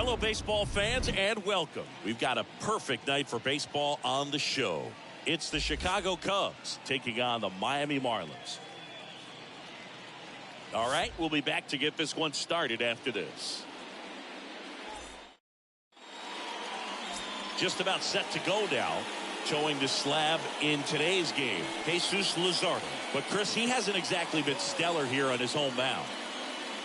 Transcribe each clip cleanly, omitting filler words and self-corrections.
Hello, baseball fans, and welcome. We've got a perfect night for baseball on the show. It's the Chicago Cubs taking on the Miami Marlins. All right, we'll be back to get this one started after this. Just about set to go now. Showing the slab in today's game, Jesus Luzardo. But, Chris, he hasn't exactly been stellar here on his home mound.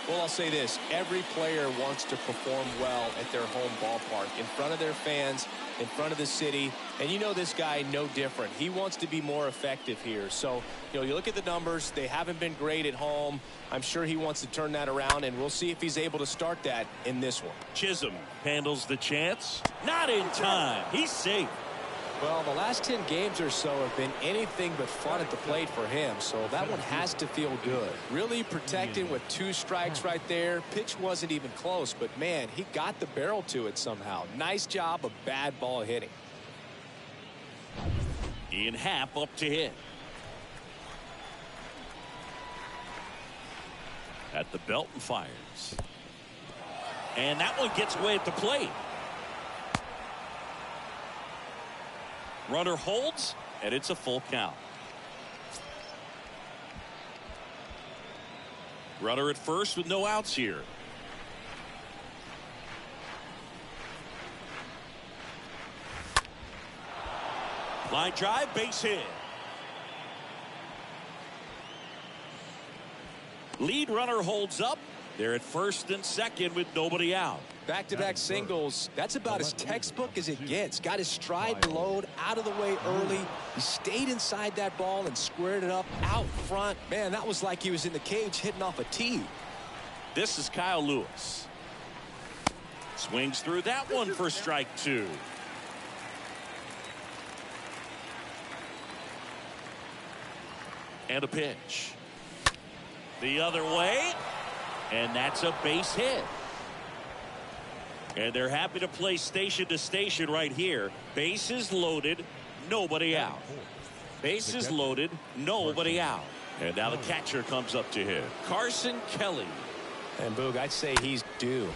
Well, I'll say this. Every player wants to perform well at their home ballpark, in front of their fans, in front of the city. And you know this guy no different. He wants to be more effective here. So, you look at the numbers. They haven't been great at home. I'm sure he wants to turn that around, and we'll see if he's able to start that in this one. Chisholm handles the chance. Not in time. He's safe. Well, the last 10 games or so have been anything but fun at the plate for him, so that one has to feel good. Really protecting with 2 strikes right there. Pitch wasn't even close, but, man, he got the barrel to it somehow. Nice job of bad ball hitting. Ian Happ up to hit. At the belt and fires. And that one gets away at the plate. Runner holds, and it's a full count. Runner at first with no outs here. Line drive, base hit. Lead runner holds up. They're at first and second with nobody out. Back-to-back singles. That's about as textbook as it gets. Got his stride and load out of the way early. He stayed inside that ball and squared it up out front. Man, that was like he was in the cage hitting off a tee. This is Kyle Lewis. Swings through that one for strike 2. And a pitch. The other way. And that's a base hit. And they're happy to play station to station right here. Bases loaded, nobody out. Bases loaded, nobody out. And now the catcher comes up to hit. Carson Kelly. And Boog, I'd say he's due.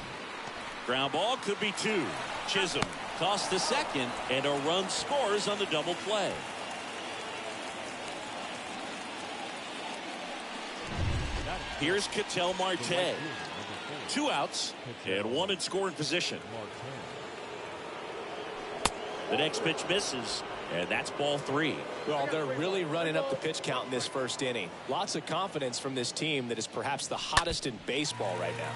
Ground ball could be 2. Chisholm tossed to second, and a run scores on the double play. Here's Katel Marte. 2 outs and 1 in scoring position. The next pitch misses, and that's ball 3. Well, they're really running up the pitch count in this first inning. Lots of confidence from this team that is perhaps the hottest in baseball right now.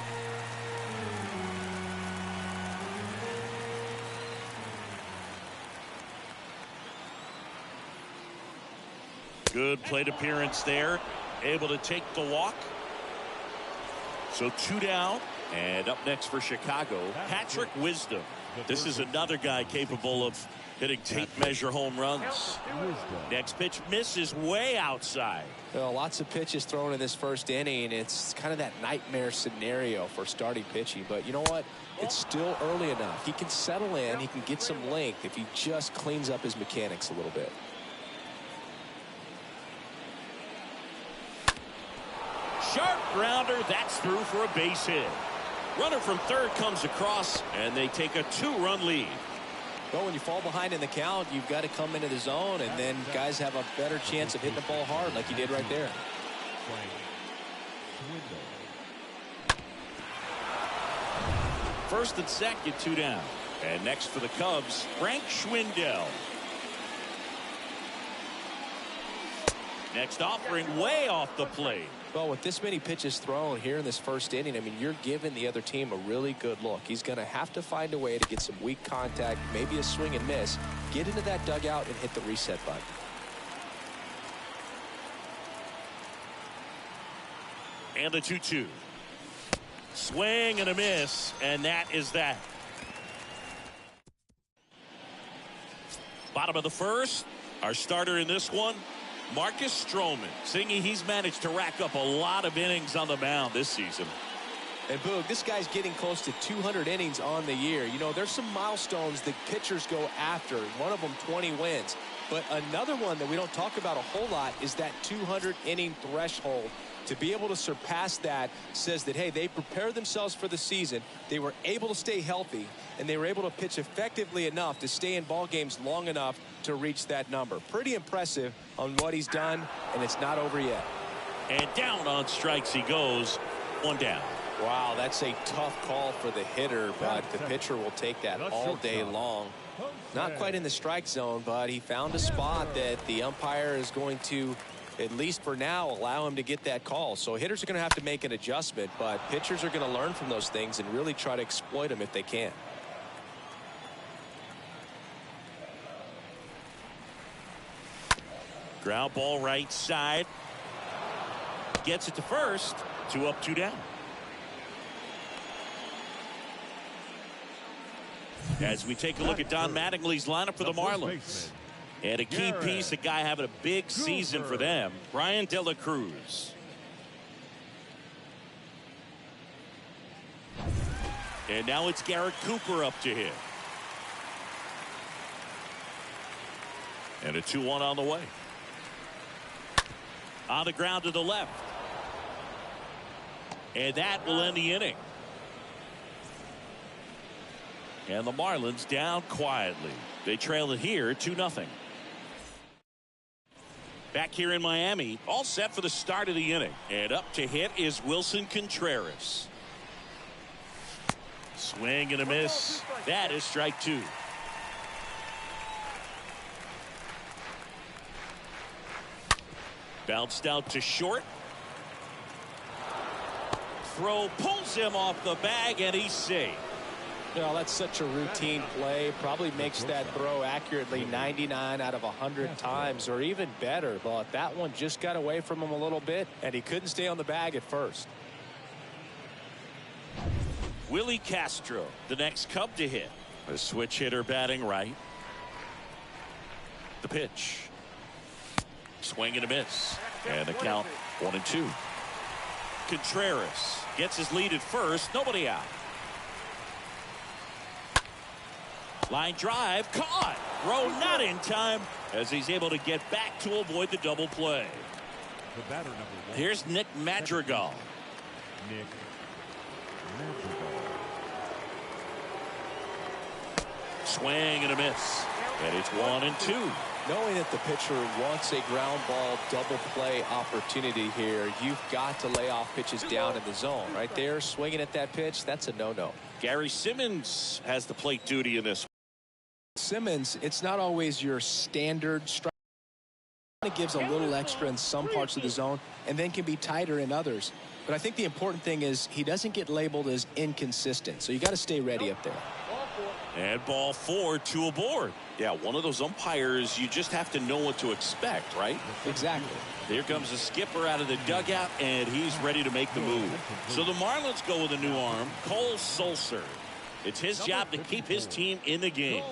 Good plate appearance there. Able to take the walk. So 2 down, and up next for Chicago, Patrick Wisdom. This is another guy capable of hitting tape measure home runs. Next pitch misses way outside. Well, lots of pitches thrown in this first inning. It's kind of that nightmare scenario for starting pitching. But you know what? It's still early enough. He can settle in. He can get some length if he just cleans up his mechanics a little bit. Sharp grounder, that's through for a base hit. Runner from third comes across, and they take a 2-run lead. Well, when you fall behind in the count, you've got to come into the zone, and then guys have a better chance of hitting the ball hard like he did right there. First and second, 2 down. And next for the Cubs, Frank Schwindel. Next offering way off the plate. Well, with this many pitches thrown here in this first inning, I mean, you're giving the other team a really good look. He's going to have to find a way to get some weak contact, maybe a swing and miss, get into that dugout and hit the reset button. And the 2-2. Swing and a miss, and that is that. Bottom of the first, our starter in this one, Marcus Stroman. Singy, he's managed to rack up a lot of innings on the mound this season. And Boog, this guy's getting close to 200 innings on the year. You know, there's some milestones that pitchers go after. One of them 20 wins. But another one that we don't talk about a whole lot is that 200 inning threshold To be able to surpass that says that, hey, they prepared themselves for the season. They were able to stay healthy, and they were able to pitch effectively enough to stay in ball games long enough to reach that number. Pretty impressive on what he's done, and it's not over yet. And down on strikes he goes. One down. Wow, that's a tough call for the hitter, but the pitcher will take that all day long. Not quite in the strike zone, but he found a spot that the umpire is going to, at least for now, allow him to get that call. So hitters are going to have to make an adjustment, but pitchers are going to learn from those things and really try to exploit them if they can. Ground ball right side. Gets it to first. 2 up, 2 down. As we take a look at Don Mattingly's lineup for the Marlins. And a key piece, a guy having a big season for them, Brian De La Cruz. And now it's Garrett Cooper up to hit. And a 2-1 on the way. On the ground to the left. And that will end the inning. And the Marlins down quietly. They trail it here 2-0. Back here in Miami, all set for the start of the inning. And up to hit is Wilson Contreras. Swing and a miss. That is strike 2. Bounced out to short. Throw pulls him off the bag, and he's safe. Well, that's such a routine play. Probably makes that throw accurately 99 out of 100 times, or even better. But that one just got away from him a little bit, and he couldn't stay on the bag at first. Willy Castro, the next Cub to hit. A switch hitter batting right. The pitch. Swing and a miss. And the count 1-2. Contreras gets his lead at first. Nobody out. Line drive caught. Throw not in time as he's able to get back to avoid the double play. The batter number 1. Here's Nick Madrigal. Nick Madrigal. Swing and a miss. And it's 1-2. Knowing that the pitcher wants a ground ball double play opportunity here, you've got to lay off pitches down in the zone. Right there, swinging at that pitch, that's a no-no. Gary Simmons has the plate duty in this. Simmons, it's not always your standard strike. It gives a little extra in some parts of the zone and then can be tighter in others. But I think the important thing is he doesn't get labeled as inconsistent. So you got to stay ready up there. And ball 4, 2 aboard. Yeah, one of those umpires, you just have to know what to expect, right? Exactly. Here comes the skipper out of the dugout, and he's ready to make the move. So the Marlins go with a new arm, Cole Sulser. It's his job to keep his team in the game.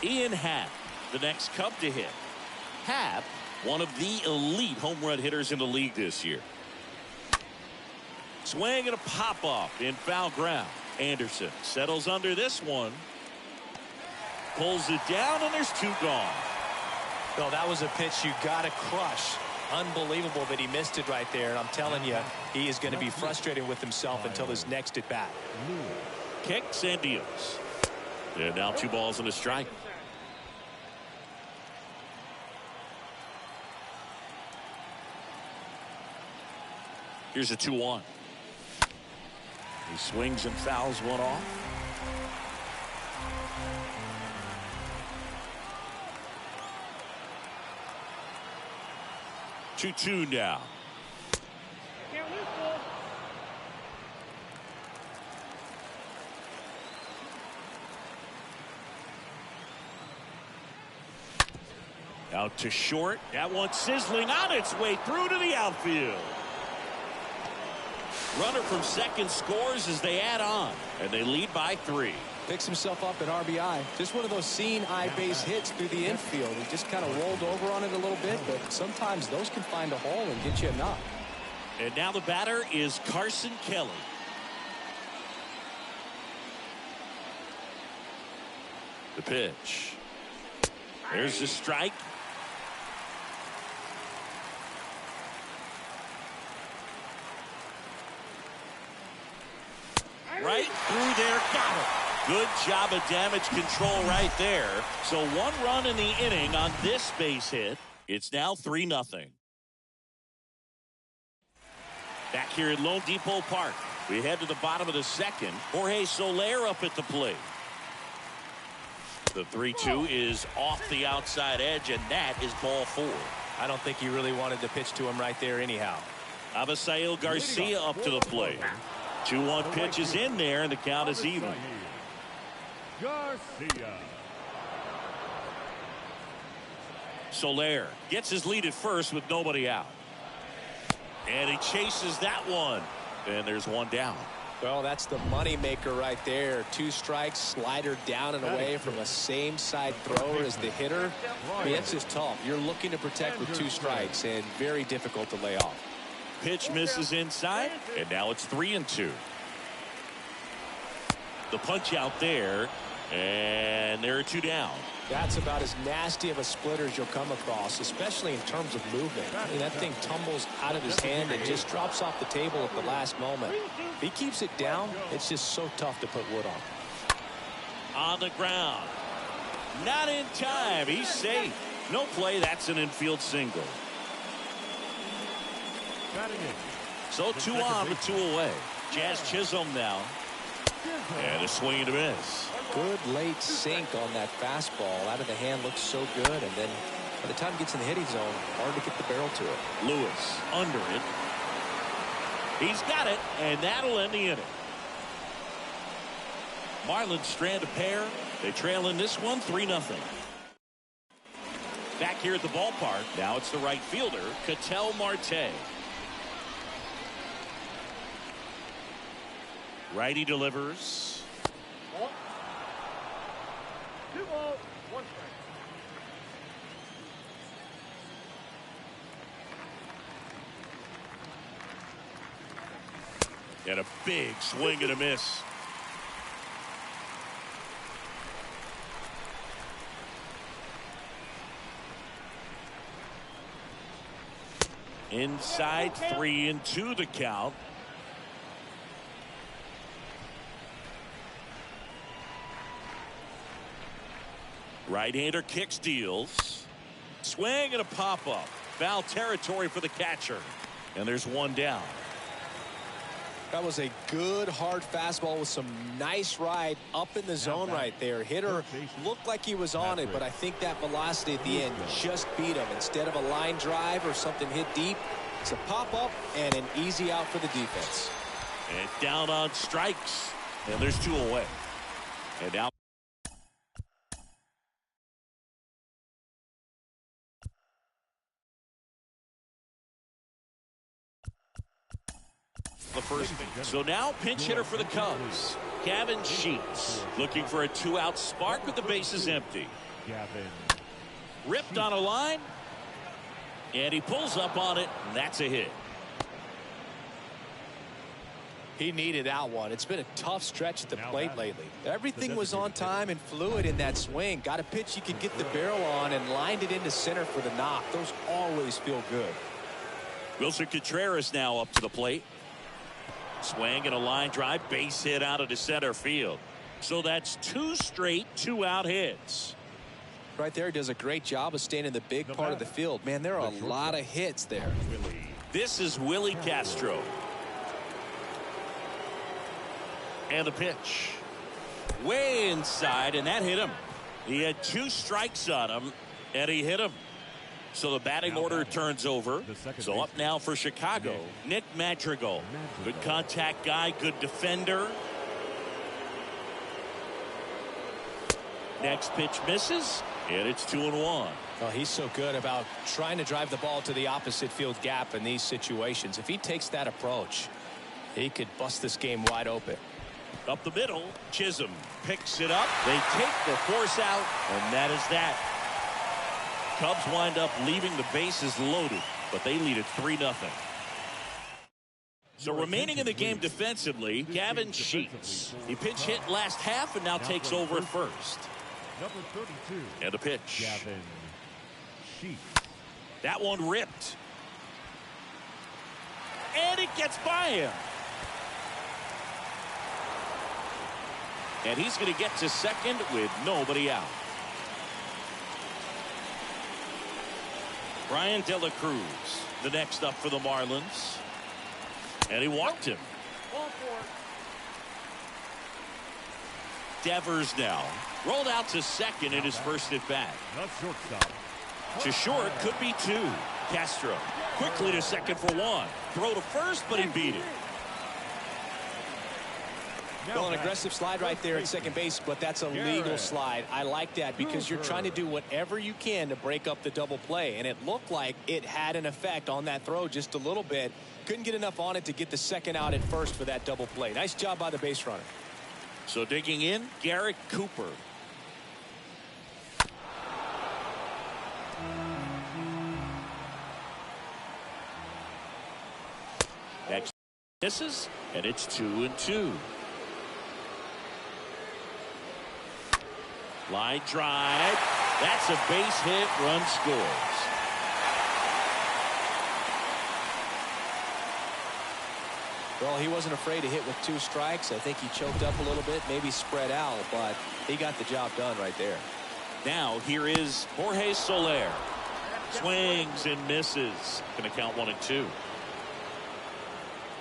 Ian Happ, the next Cub to hit. Happ, one of the elite home run hitters in the league this year. Swing and a pop-off in foul ground. Anderson settles under this one. Pulls it down, and there's 2 gone. Well, that was a pitch you got to crush. Unbelievable that he missed it right there. And I'm telling you, he is going to be frustrated with himself until his next at bat. Kicks and deals. And now 2 balls and a strike. Here's a 2-1. He swings and fouls one off. Two now. Out to short. That one sizzling on its way through to the outfield. Runner from second scores as they add on, and they lead by 3. Picks himself up at RBI. Just one of those seeing eye base hits through the infield. He just kind of rolled over on it a little bit, but sometimes those can find a hole and get you a knock. And now the batter is Carson Kelly. The pitch. There's the strike. Right through there. Got it. Good job of damage control right there. So 1 run in the inning on this base hit. It's now 3-0. Back here at Lone Depot Park, we head to the bottom of the second. Jorge Solaire up at the plate. The 3-2 is off the outside edge, and that is ball 4. I don't think he really wanted to pitch to him right there anyhow. Avisail Garcia up to the plate. 2-1 pitch is in there, and the count is even. Garcia. Solaire gets his lead at first with nobody out. And he chases that one. And there's 1 down. Well, that's the money maker right there. 2 strikes, slider down and away from a same side thrower as the hitter. I mean, that's just tough. You're looking to protect with 2 strikes and very difficult to lay off. Pitch misses inside, and now it's 3-2. The punch out there, and there are 2 down. That's about as nasty of a splitter as you'll come across, especially in terms of movement. I mean, that thing tumbles out of his hand and just drops off the table at the last moment. If he keeps it down, it's just so tough to put wood on. On the ground. Not in time. He's safe. No play. That's an infield single. So 2 on, but 2 away. Jazz Chisholm now. And a swing and a miss. Good late sink on that fastball. Out of the hand looks so good, and then by the time it gets in the hitting zone, hard to get the barrel to it. Lewis under it. He's got it, and that'll end the inning. Marlins strand a pair. They trail in this one 3-0. Back here at the ballpark, now it's the right fielder, Katel Marte. Righty delivers. 2 balls, 1 strike. And a big swing and a miss. Inside 3-2 the count. Right-hander kicks, deals. Swing and a pop-up. Foul territory for the catcher. And there's 1 down. That was a good hard fastball with some nice ride up in the zone right there. Hitter looked like he was on it, but I think that velocity at the end just beat him. Instead of a line drive or something hit deep, it's a pop-up and an easy out for the defense. And down on strikes. And there's 2 away. And now the first. So now pinch hitter for the Cubs, Gavin Sheets, looking for a 2-out spark with the bases empty. Ripped on a line, and he pulls up on it, and that's a hit. He needed that one. It's been a tough stretch at the plate lately. Everything was on time and fluid in that swing. Got a pitch you could get the barrel on and lined it into center for the knock. Those always feel good. Wilson Contreras now up to the plate. Swing and a line drive, base hit out of the center field. So that's 2 straight 2-out hits. Right there, does a great job of staying in the big part of the field. Man, there are a lot of hits there. This is Willy Castro. And the pitch. Way inside, and that hit him. He had 2 strikes on him, and he hit him. So the batting order turns over. So up now for Chicago, Nick Madrigal. Good contact guy, good defender. Next pitch misses, and it's 2-1. Oh, he's so good about trying to drive the ball to the opposite field gap in these situations. If he takes that approach, he could bust this game wide open. Up the middle, Chisholm picks it up. They take the force out, and that is that. Cubs wind up leaving the bases loaded, but they lead it 3-0. So remaining in the game defensively, Gavin Sheets. He pinch hit last half and now takes over at first. Number 32. And a pitch. Gavin Sheets. That one ripped. And it gets by him. And he's going to get to second with nobody out. Brian De La Cruz, the next up for the Marlins. And he walked him. Devers now rolled out to second in his first at bat. Not shortstop. To short, could be two. Castro quickly to second for one. Throw to first, but he beat it. Well, an aggressive slide right there at second base, but that's a legal slide. I like that because you're trying to do whatever you can to break up the double play, and it looked like it had an effect on that throw just a little bit. Couldn't get enough on it to get the second out at first for that double play. Nice job by the base runner. So digging in, Garrett Cooper. Next misses, and it's 2-2. Line drive. That's a base hit. Run scores. Well, he wasn't afraid to hit with 2 strikes. I think he choked up a little bit, maybe spread out, but he got the job done right there. Now here is Jorge Solaire. Swings and misses. Going to count 1-2.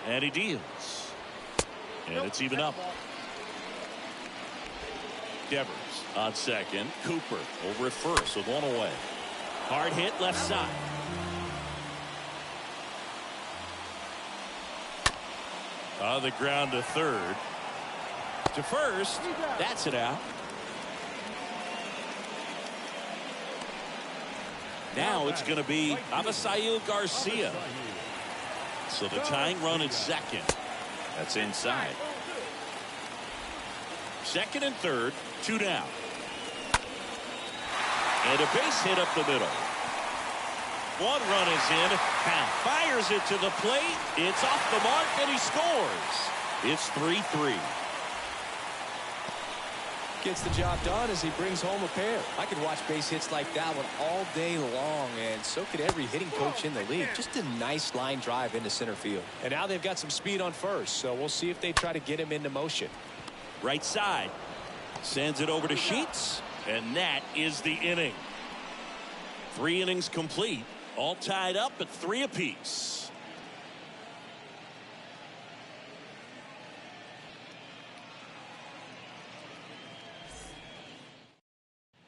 And he deals. And it's even up. Devers on second. Cooper over at first with one away. Hard hit left side. On the ground to third. To first. That's it out. Now it's going to be Avisail Garcia. So the tying run at second. That's inside. Second and third, 2 down. And a base hit up the middle. 1 run is in. Kemp fires it to the plate. It's off the mark and he scores. It's 3-3. Gets the job done as he brings home a pair. I could watch base hits like that one all day long, and so could every hitting coach in the league. Just a nice line drive into center field. And now they've got some speed on first, so we'll see if they try to get him into motion. Right side. Sends it over to Sheets, and that is the inning. 3 innings complete. All tied up at 3 apiece.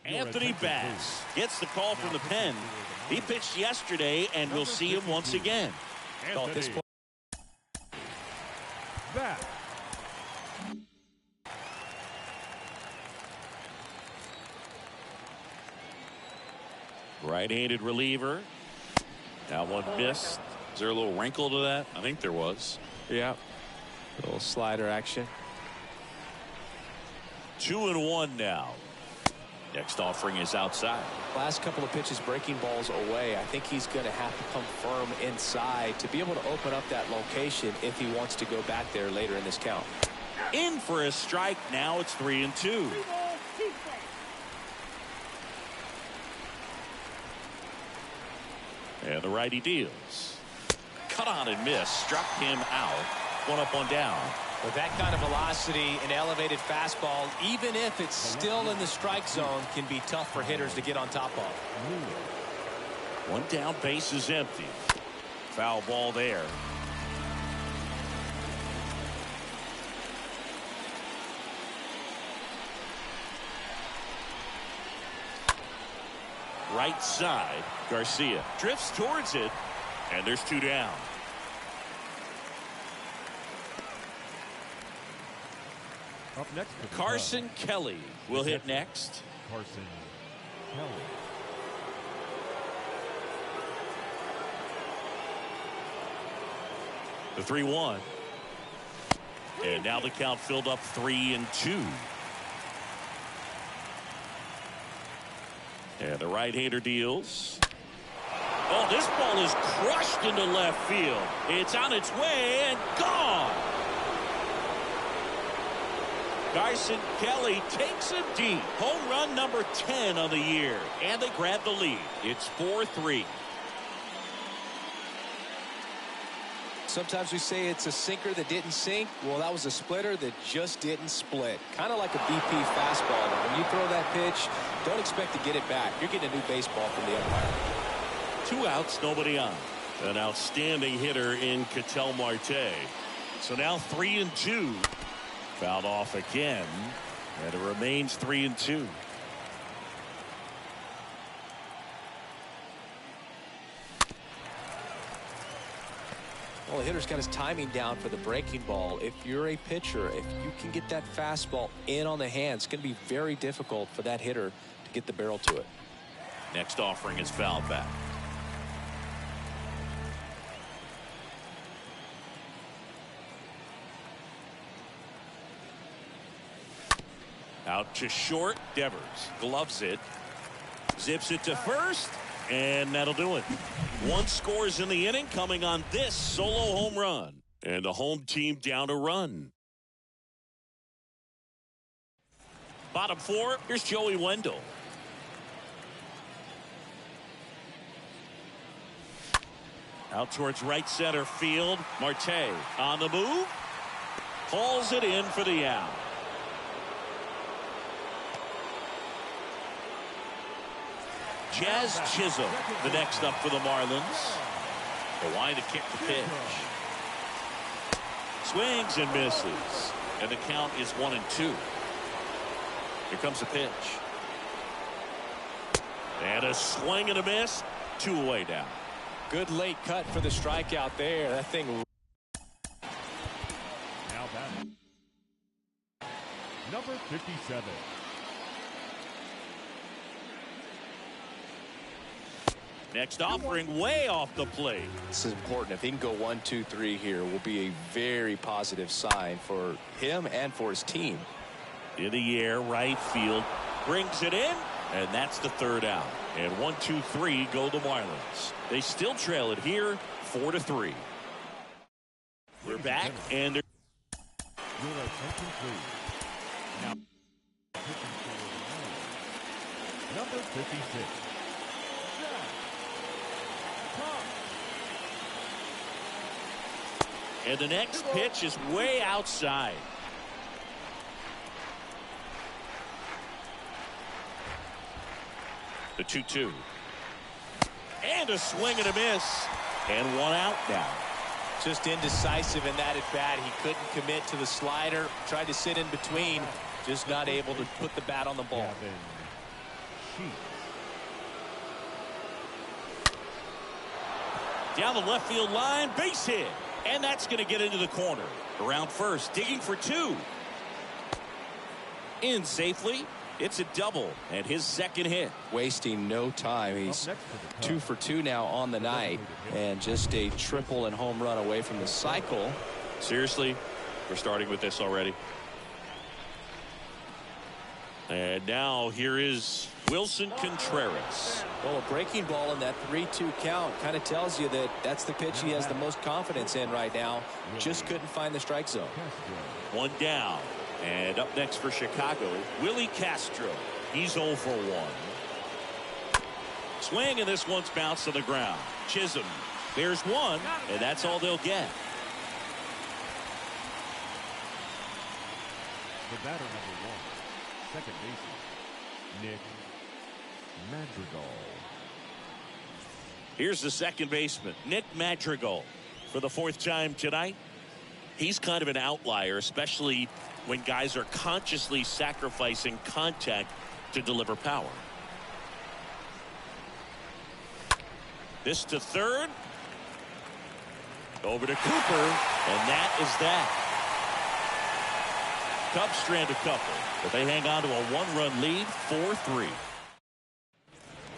Anthony Bass gets the call from the pen. He pitched yesterday, and we'll see him once again. At this point, Bass. Right-handed reliever. That one missed. Is there a little wrinkle to that? I think there was. yeah, a little slider action. 2-1 now. Next offering is outside. Last couple of pitches breaking balls away. I think he's going to have to come firm inside to be able to open up that location if he wants to go back there later in this count. In for a strike. Now it's 3-2. And the righty deals. Cut on and miss. Struck him out. 1 up, 1 down. With that kind of velocity, an elevated fastball, even if it's still in the strike zone, can be tough for hitters to get on top of. 1 down, base is empty. Foul ball there. Right side, Garcia drifts towards it, and there's 2 down. Up next, Carson Kelly will hit next. Carson Kelly. The 3-1. And now the count filled up 3-2. And the right-hander deals. Oh, this ball is crushed into left field. It's on its way and gone. Carson Kelly takes it deep. Home run number 10 on the year. And they grab the lead. It's 4-3. Sometimes we say it's a sinker that didn't sink. Well, that was a splitter that just didn't split. Kind of like a BP fastball. When you throw that pitch, don't expect to get it back. You're getting a new baseball from the umpire. 2 outs, nobody on. An outstanding hitter in Katel Marte. So now 3-2. Fouled off again. And it remains 3-2. Well, the hitter's got his timing down for the breaking ball. If you're a pitcher, if you can get that fastball in on the hand, it's going to be very difficult for that hitter to get the barrel to it. Next offering is fouled back. Out to short. Devers gloves it. Zips it to first. And that'll do it. 1 scores in the inning coming on this solo home run. And the home team down a run. Bottom 4. Here's Joey Wendell. Out towards right center field. Marte on the move. Hauls it in for the out. Jazz Chisholm, the next up for the Marlins. The line to kick the pitch. Swings and misses. And the count is 1-2. Here comes the pitch. And a swing and a miss. 2 away now. Good late cut for the strikeout there. That thing. Now batting. Number 57. Next offering way off the plate. This is important. If he can go 1, 2, 3 here, will be a very positive sign for him and for his team. In the air, right field. Brings it in. And that's the 3rd out. And 1, 2, 3 go the Marlins. They still trail it here 4-3. We're back and they're Your attention, please. Now, pitching for the Marlins. Number 56. And the next pitch is way outside. The 2-2. And a swing and a miss. And 1 out now. Just indecisive in that at bat. He couldn't commit to the slider. Tried to sit in between. Just not able to put the bat on the ball. Down the left field line. Base hit. And that's going to get into the corner. Around first. Digging for 2. In safely. It's a double. And his 2nd hit. Wasting no time. He's 2 for 2 now on the night. And just a triple and home run away from the cycle. Seriously? We're starting with this already. And now here is Wilson Contreras. Well, a breaking ball in that 3-2 count kind of tells you that that's the pitch he has the most confidence in right now. Just couldn't find the strike zone. 1 down. And up next for Chicago, Willy Castro. He's 0 for 1. Swing, and this one's bounced to the ground. Chisholm. There's 1, and that's all they'll get. The batter number 1, second baseman, Nick Madrigal. Here's the second baseman, Nick Madrigal, for the 4th time tonight. He's kind of an outlier, especially when guys are consciously sacrificing contact to deliver power. This to 3rd. Over to Cooper, and that is that. Cubs strand a couple, but they hang on to a 1-run lead, 4-3.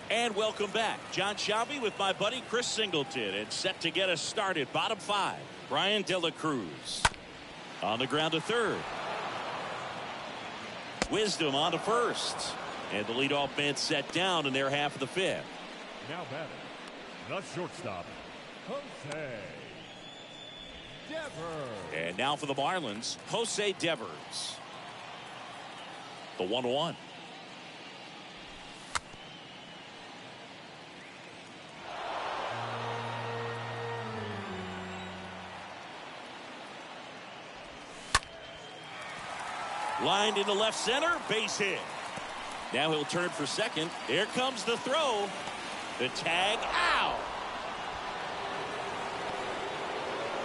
And welcome back. John Shelby with my buddy Chris Singleton, and set to get us started. Bottom 5, Brian De La Cruz. On the ground to 3rd. Wisdom on to 1st. And the leadoff man set down in their half of the 5th. Now batting, the shortstop, Jose Devers. And now for the Marlins, Jose Devers. The 1-1. Lined into left center, base hit. Now he'll turn for second. Here comes the throw. The tag out.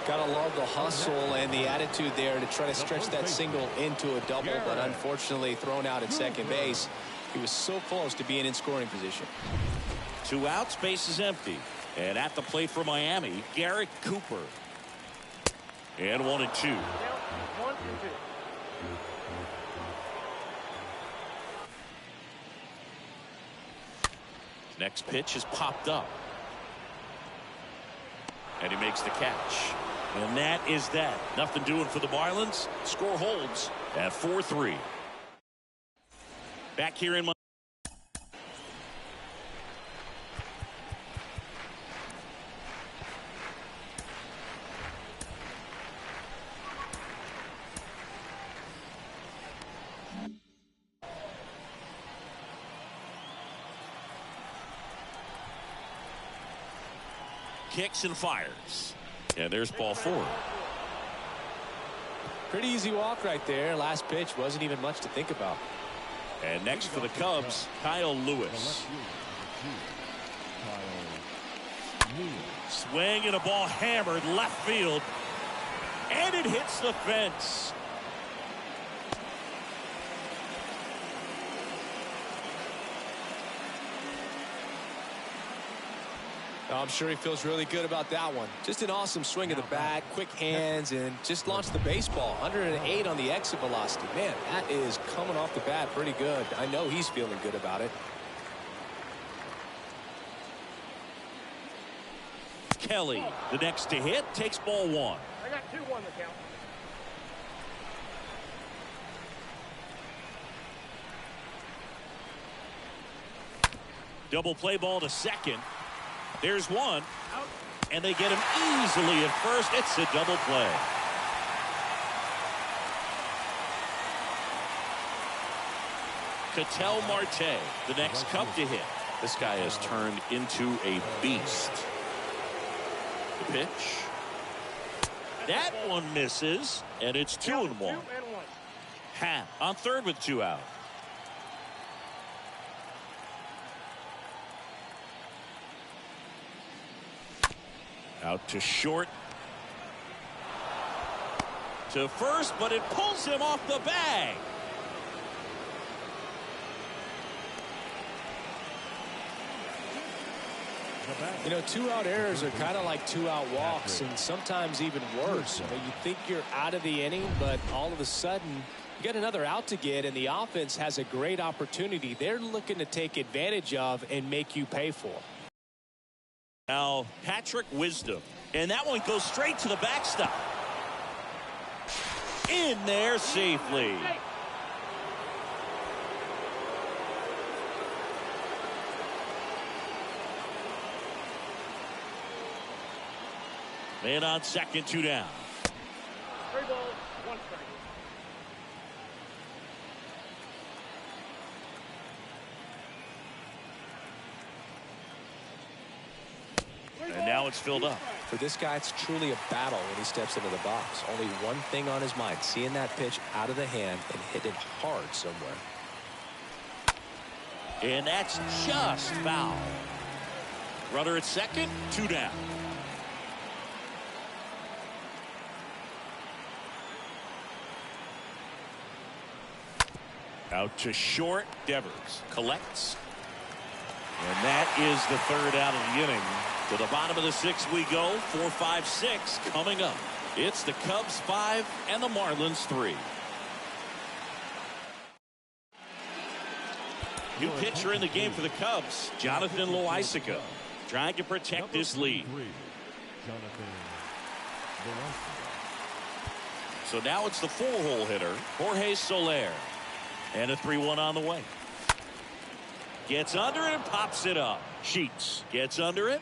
Gotta love the hustle and the attitude there to try to stretch that single into a double, but unfortunately thrown out at second base. He was so close to being in scoring position. 2 outs, base is empty. And at the plate for Miami, Garrett Cooper. And 1-2. 1 and 2. Next pitch is popped up. And he makes the catch. And that is that. Nothing doing for the Marlins. Score holds at 4-3. Back here in my kicks and fires. And there's ball 4. Pretty easy walk right there. Last pitch wasn't even much to think about. And next for the Cubs, Kyle Lewis. Swing and a ball hammered left field. And it hits the fence. I'm sure he feels really good about that one. Just an awesome swing of the bat, quick hands, and just launched the baseball. 108 on the exit velocity. Man, that is coming off the bat pretty good. I know he's feeling good about it. Kelly, the next to hit, takes ball 1. I got 2-1 the count. Double play ball to second. There's 1. And they get him easily at first. It's a double play. Katel Marte, the next Cub to hit. This guy has turned into a beast. The pitch. That one misses, and it's 2-1. 2-1. Happ on third with 2 out. Out to short. To first, but it pulls him off the bag. You know, 2-out errors are kind of like 2-out walks, and sometimes even worse. You know, you think you're out of the inning, but all of a sudden you get another out to get, and the offense has a great opportunity they're looking to take advantage of and make you pay for. Now Patrick Wisdom, and that one goes straight to the backstop. In there safely. Man on second, 2 down. 3 balls, 1 strike. And now it's filled up. For this guy, it's truly a battle when he steps into the box. Only one thing on his mind, seeing that pitch out of the hand and hit it hard somewhere. And that's just foul. Runner at second, 2 down. Out to short, Devers collects. And that is the 3rd out of the inning. To the bottom of the 6th we go. 4-5-6 coming up. It's the Cubs 5 and the Marlins 3. New pitcher in the game for the Cubs, Jonathan Loaisiga, trying to protect this lead. So now it's the 4-hole hitter, Jorge Solaire. And a 3-1 on the way. Gets under it and pops it up. Sheets gets under it.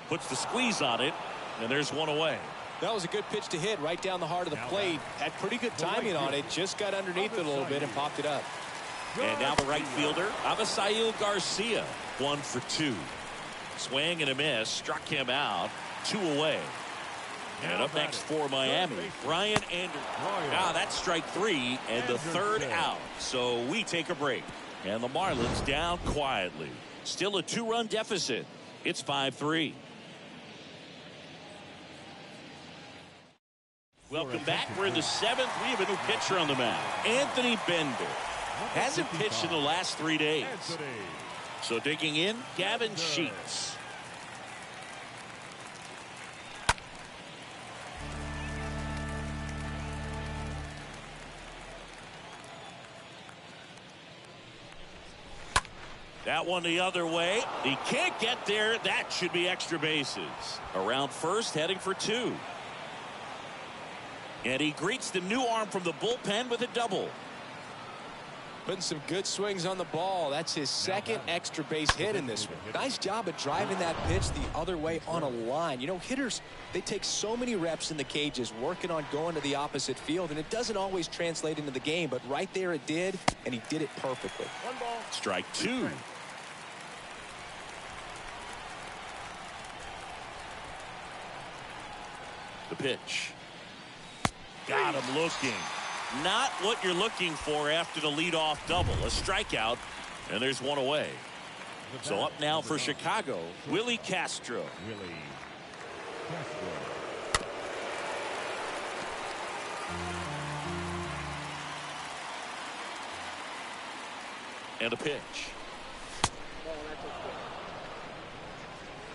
Puts the squeeze on it. And there's 1 away. That was a good pitch to hit right down the heart of the plate. Had pretty good timing on it. Just got underneath it a little bit and popped it up. And now the right fielder, Avisail Garcia. 1 for 2. Swing and a miss. Struck him out. 2 away. And up next for Miami, Brian Anderson. Now that's strike 3 and the third out. So we take a break. And the Marlins down quietly. Still a 2-run deficit. It's 5-3. Welcome back. We're in the 7th. We have a new pitcher on the mound. Anthony Bender. Hasn't pitched in the last 3 days. So digging in, Gavin Sheets. That one the other way. He can't get there. That should be extra bases. Around first, heading for 2. And he greets the new arm from the bullpen with a double. Putting some good swings on the ball. That's his second extra base hit in this one. Nice job of driving that pitch the other way on a line. You know, hitters, they take so many reps in the cages working on going to the opposite field, and it doesn't always translate into the game, but right there it did, and he did it perfectly. 1 ball. Strike 2. The pitch. Got him looking. Not what you're looking for after the leadoff double. A strikeout, and there's one away. So up now for Chicago, Willy Castro. Willy Castro. And a pitch.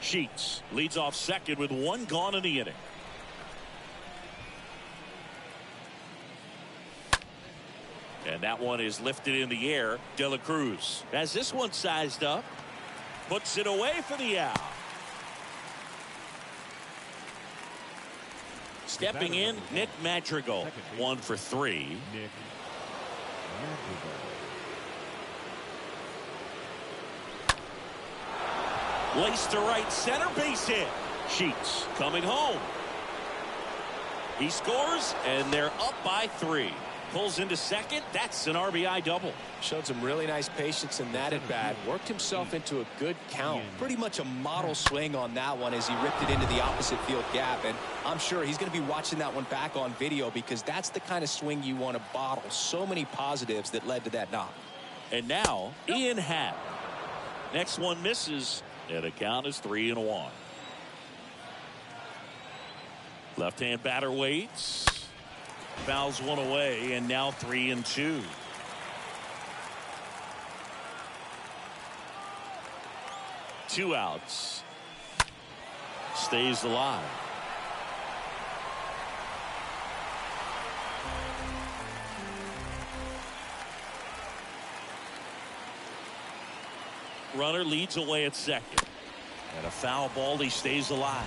Sheets leads off second with 1 gone in the inning. And that one is lifted in the air. De La Cruz has this one sized up. Puts it away for the out. Stepping in, Nick Madrigal. 1 for 3. Nick Madrigal. Lace to right center, base hit. Sheets coming home. He scores, and they're up by 3. Pulls into second. That's an RBI double. Showed some really nice patience in that at bat. Worked himself into a good count. Pretty much a model swing on that one as he ripped it into the opposite field gap. And I'm sure he's going to be watching that one back on video because that's the kind of swing you want to bottle. So many positives that led to that knock. And now Ian Happ. Next one misses, and the count is 3-1. Left-hand batter waits. Fouls one away, and now 3-2. Two outs. Stays alive. Runner leads away at second. And a foul ball, he stays alive.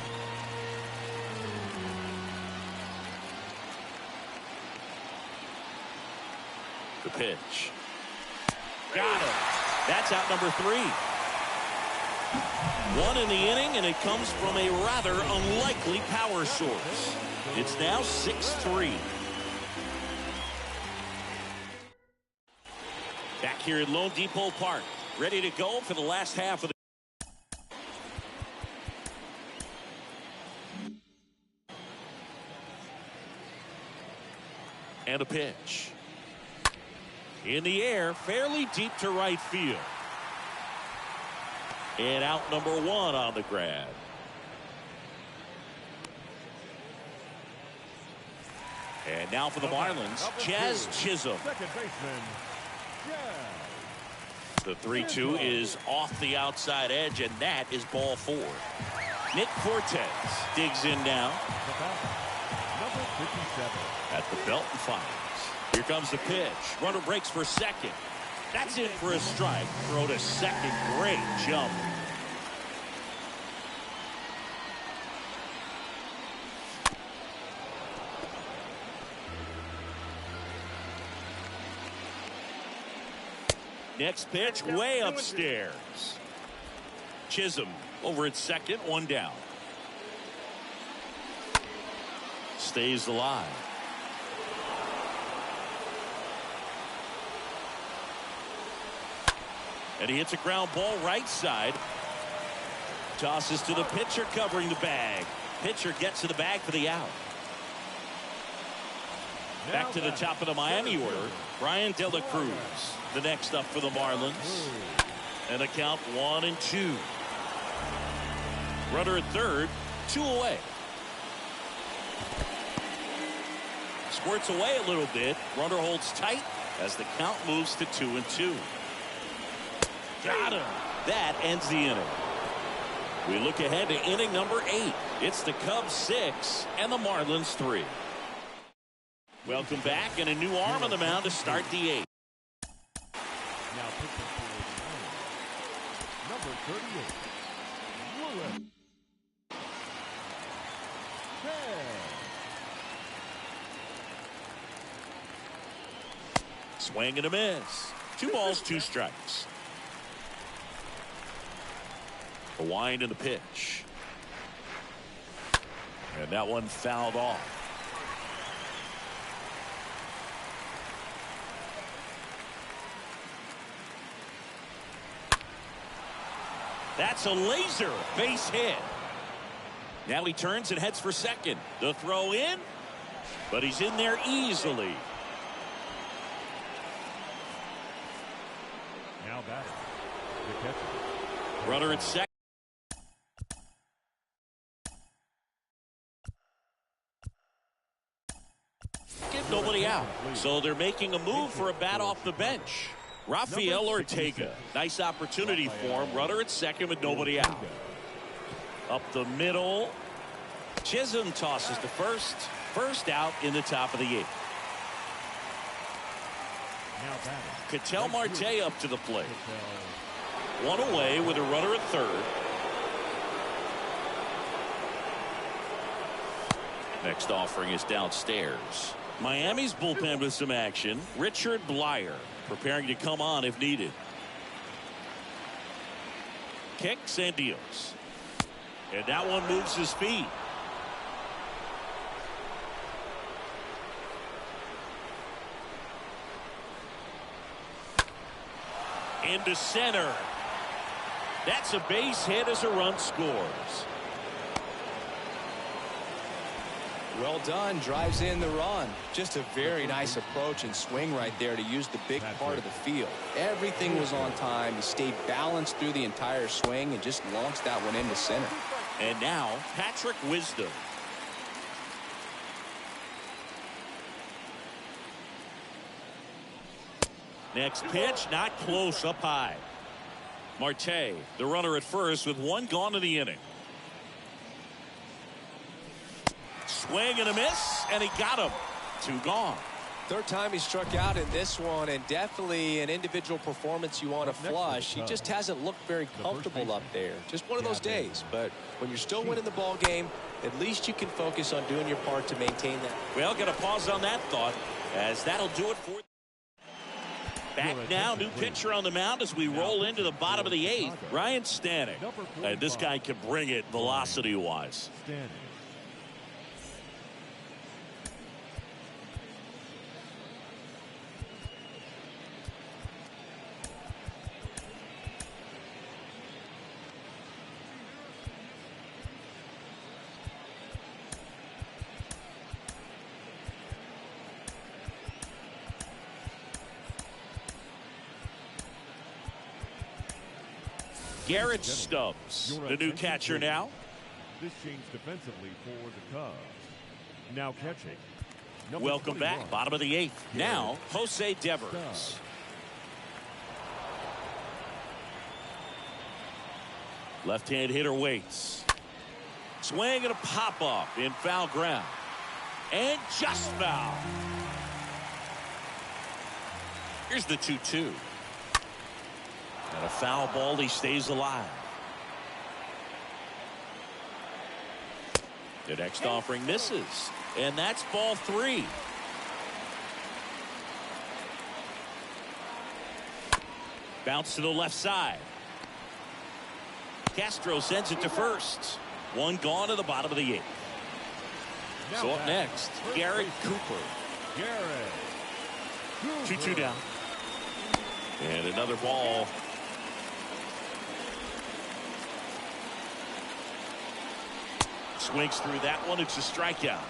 The pitch. Got him. That's out number 3. 1 in the inning, and it comes from a rather unlikely power source. It's now 6-3. Back here at Lone Depot Park, ready to go for the last half of the and a pitch. In the air, fairly deep to right field. And out number 1 on the grab. And now for the Marlins, Jazz Chisholm. Second baseman, The 3-2 is off the outside edge, and that is ball 4. Nick Cortez digs in now. number 57. At the belt and fires. Here comes the pitch. Runner breaks for second. That's in for a strike. Throw to second. Great jump. Next pitch way upstairs. Chisholm over at second. 1 down. Stays alive. And he hits a ground ball right side. Tosses to the pitcher covering the bag. Pitcher gets to the bag for the out. Back to the top of the Miami order. Brian De La Cruz, the next up for the Marlins. And a count 1-2. Runner at third, 2 away. Squirts away a little bit. Runner holds tight as the count moves to 2-2. Got him. That ends the inning. We look ahead to inning number 8. It's the Cubs 6 and the Marlins 3. Welcome back, and a new arm on the mound to start the 8th. Now pitching for number 38, Willy Castro. Swing and a miss. 2 balls, 2 strikes. A wind in the pitch. And that one fouled off. That's a laser base hit. Now he turns and heads for second. The throw in, but he's in there easily. Now batting, the catcher. Runner at second. Get nobody out. So they're making a move for a bat off the bench. Rafael Ortega. Nice opportunity for him. Runner at second with nobody out. Up the middle. Chisholm tosses to first. First out in the top of the 8th. Katel Marte up to the plate. 1 away with a runner at third. Next offering is downstairs. Miami's bullpen with some action. Richard Blyer preparing to come on if needed. Kicks and deals. And that one moves his feet. Into center. That's a base hit as a run scores. Well done. Drives in the run. Just a very nice approach and swing right there to use the big part of the field. Everything was on time. He stayed balanced through the entire swing and just launched that one into center. And now Patrick Wisdom. Next pitch, not close, up high. Marte, the runner at first with 1 gone in the inning. Swing and a miss, and he got him. 2 gone. Third time he struck out in this one, and definitely an individual performance you want to flush. He just hasn't looked very comfortable up there. Just one of those days. But when you're still winning the ball game, at least you can focus on doing your part to maintain that. Well, got to pause on that thought, as that'll do it for. Back now, new pitcher on the mound as we roll into the bottom of the 8th. Ryan Stanek. And this guy can bring it velocity-wise. Garrett Stubbs, the new catcher now. This change defensively for the Cubs. Now catching. Welcome back, bottom of the 8th. Now, Jose Devers. Left-hand hitter waits. Swing and a pop-up in foul ground. And just foul. Here's the 2-2. And a foul ball, he stays alive. The next offering misses. And that's ball 3. Bounce to the left side. Castro sends it to first. 1 gone to the bottom of the 8th. So up next, Garrett Cooper. 2-2 down. And another ball. swings through that one. It's a strikeout.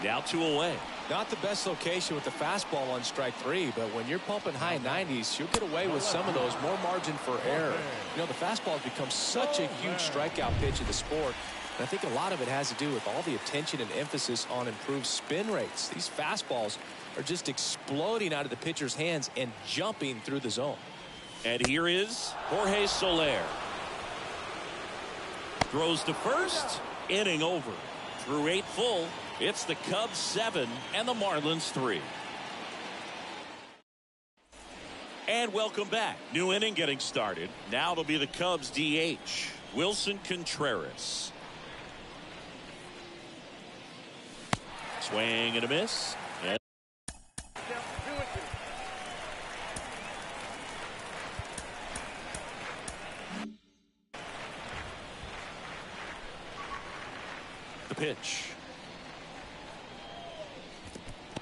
Now 2 away. Not the best location with the fastball on strike 3, but when you're pumping high 90s, you'll get away with some of those, more margin for error. You know, the fastball has become such a huge strikeout pitch in the sport. And I think a lot of it has to do with all the attention and emphasis on improved spin rates. These fastballs are just exploding out of the pitcher's hands and jumping through the zone. And here is Jorge Solaire. Throws to first. Inning over. Through 8 full. It's the Cubs 7 and the Marlins 3. And welcome back. New inning getting started. Now it'll be the Cubs DH, Wilson Contreras. Swing and a miss. And the pitch.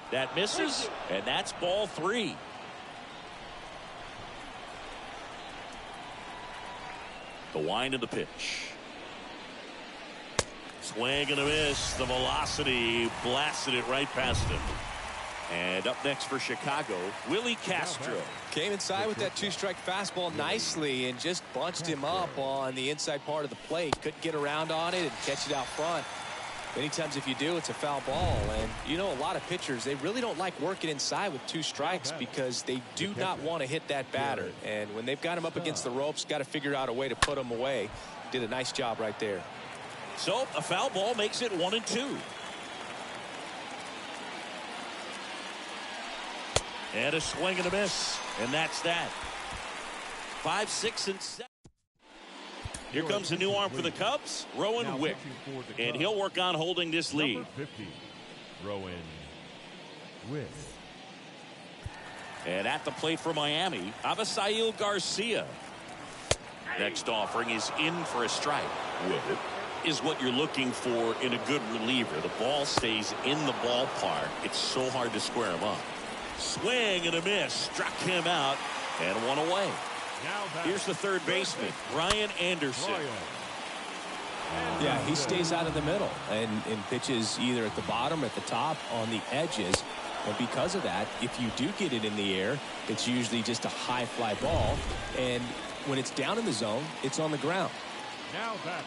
That misses, and that's ball 3. The wind of the pitch. Swing and a miss. The velocity blasted it right past him. And up next for Chicago, Willy Castro. Came inside with that 2-strike fastball nicely and just bunched him up on the inside part of the plate. Couldn't get around on it and catch it out front. Many times if you do, it's a foul ball. And you know, a lot of pitchers, they really don't like working inside with 2 strikes because they do not want to hit that batter. And when they've got him up against the ropes, got to figure out a way to put him away. Did a nice job right there. So a foul ball makes it 1-2. And a swing and a miss. And that's that. 5, 6, and 7. Here comes a new arm for the Cubs, Rowan Wick. And he'll work on holding this lead. 50, Rowan Wick. And at the plate for Miami, Avisail Garcia. Next offering is in for a strike. Wick is what you're looking for in a good reliever. The ball stays in the ballpark. It's so hard to square him up. Swing and a miss. Struck him out and 1 away. Here's the third baseman, Brian Anderson. Yeah, he stays out of the middle and pitches either at the bottom or at the top on the edges. And because of that, if you do get it in the air, it's usually just a high fly ball. And when it's down in the zone, it's on the ground.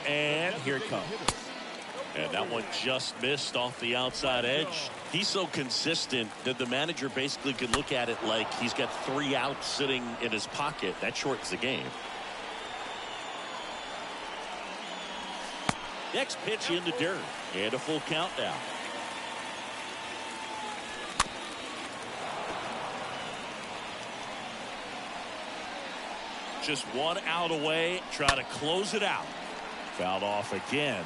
And here it comes. And that one just missed off the outside edge. He's so consistent that the manager basically could look at it like he's got 3 outs sitting in his pocket. That shortens the game. Next pitch in the dirt. And a full count now. Just 1 out away. Try to close it out. Fouled off again.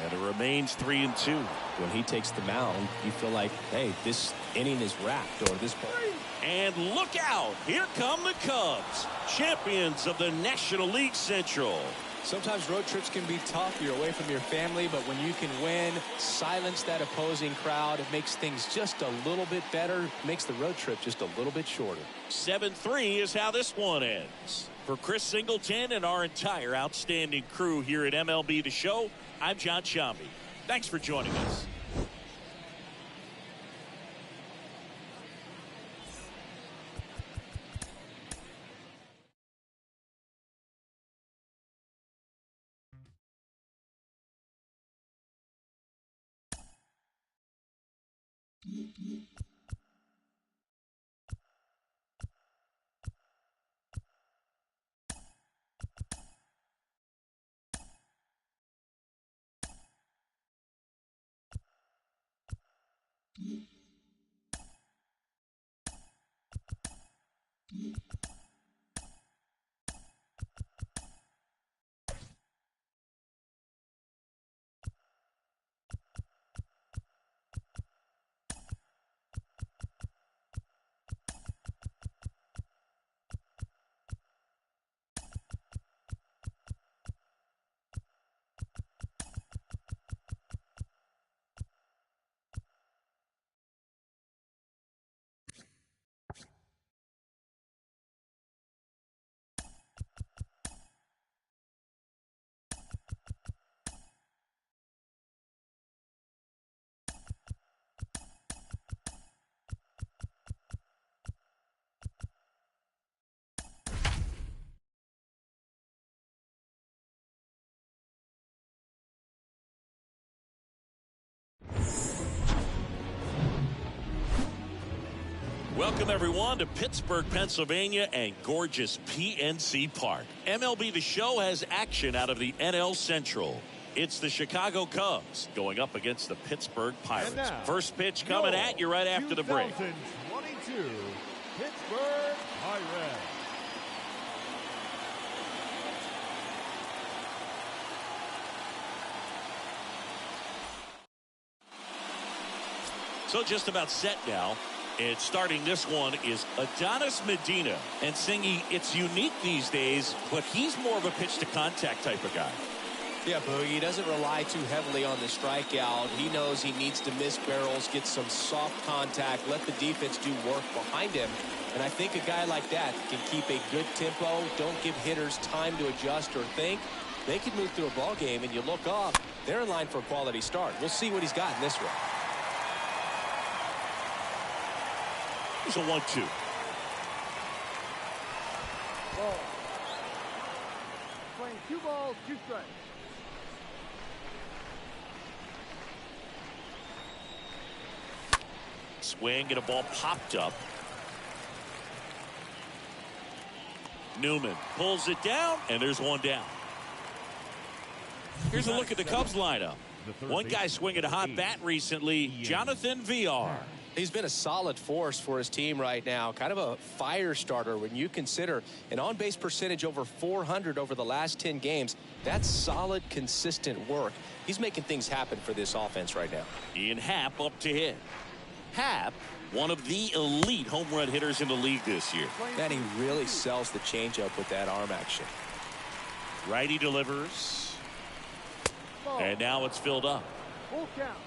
And it remains 3-2. When he takes the mound, you feel like, hey, this inning is wrapped, or this ball. And look out. Here come the Cubs, champions of the National League Central. Sometimes road trips can be tough. You're away from your family, but when you can win, silence that opposing crowd, it makes things just a little bit better, makes the road trip just a little bit shorter. 7-3 is how this one ends. For Chris Singleton and our entire outstanding crew here at MLB The Show, I'm John Shambi. Thanks for joining us. Welcome, everyone, to Pittsburgh, Pennsylvania and gorgeous PNC Park. MLB The Show has action out of the NL Central. It's the Chicago Cubs going up against the Pittsburgh Pirates. Now, first pitch coming at you right after the break. 2022 Pittsburgh Pirates. So just about set now. And starting this one is Adonis Medina. And Singy, it's unique these days, but he's more of a pitch-to-contact type of guy. Yeah, Boogie, he doesn't rely too heavily on the strikeout. He knows he needs to miss barrels, get some soft contact, let the defense do work behind him. And I think a guy like that can keep a good tempo, don't give hitters time to adjust or think. They can move through a ball game, and you look up, they're in line for a quality start. We'll see what he's got in this one. Here's a 1-2. Ball. Playing 2 balls, 2 strikes. Swing and a ball popped up. Newman pulls it down, and there's one down. Here's a look at the Cubs lineup. One guy swinging a hot bat recently, Jonathan VR. He's been a solid force for his team right now. Kind of a fire starter when you consider an on-base percentage over 400 over the last 10 games. That's solid, consistent work. He's making things happen for this offense right now. Ian Happ up to hit. Happ, one of the elite home run hitters in the league this year. And he really sells the changeup with that arm action. Righty delivers. Ball. And now it's filled up. Full count.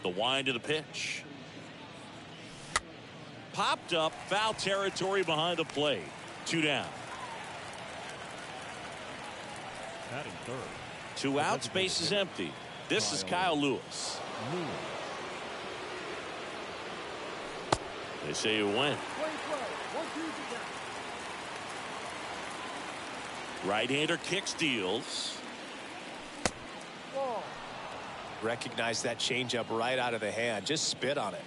The wind of the pitch. Popped up, foul territory behind the plate. 2 down. Batting third. 2 outs, base is empty. This is Kyle Lewis. They say you win. Playing slow. 1-2 to count. Right-hander kicks, deals. Ball. Recognize that changeup right out of the hand. Just spit on it.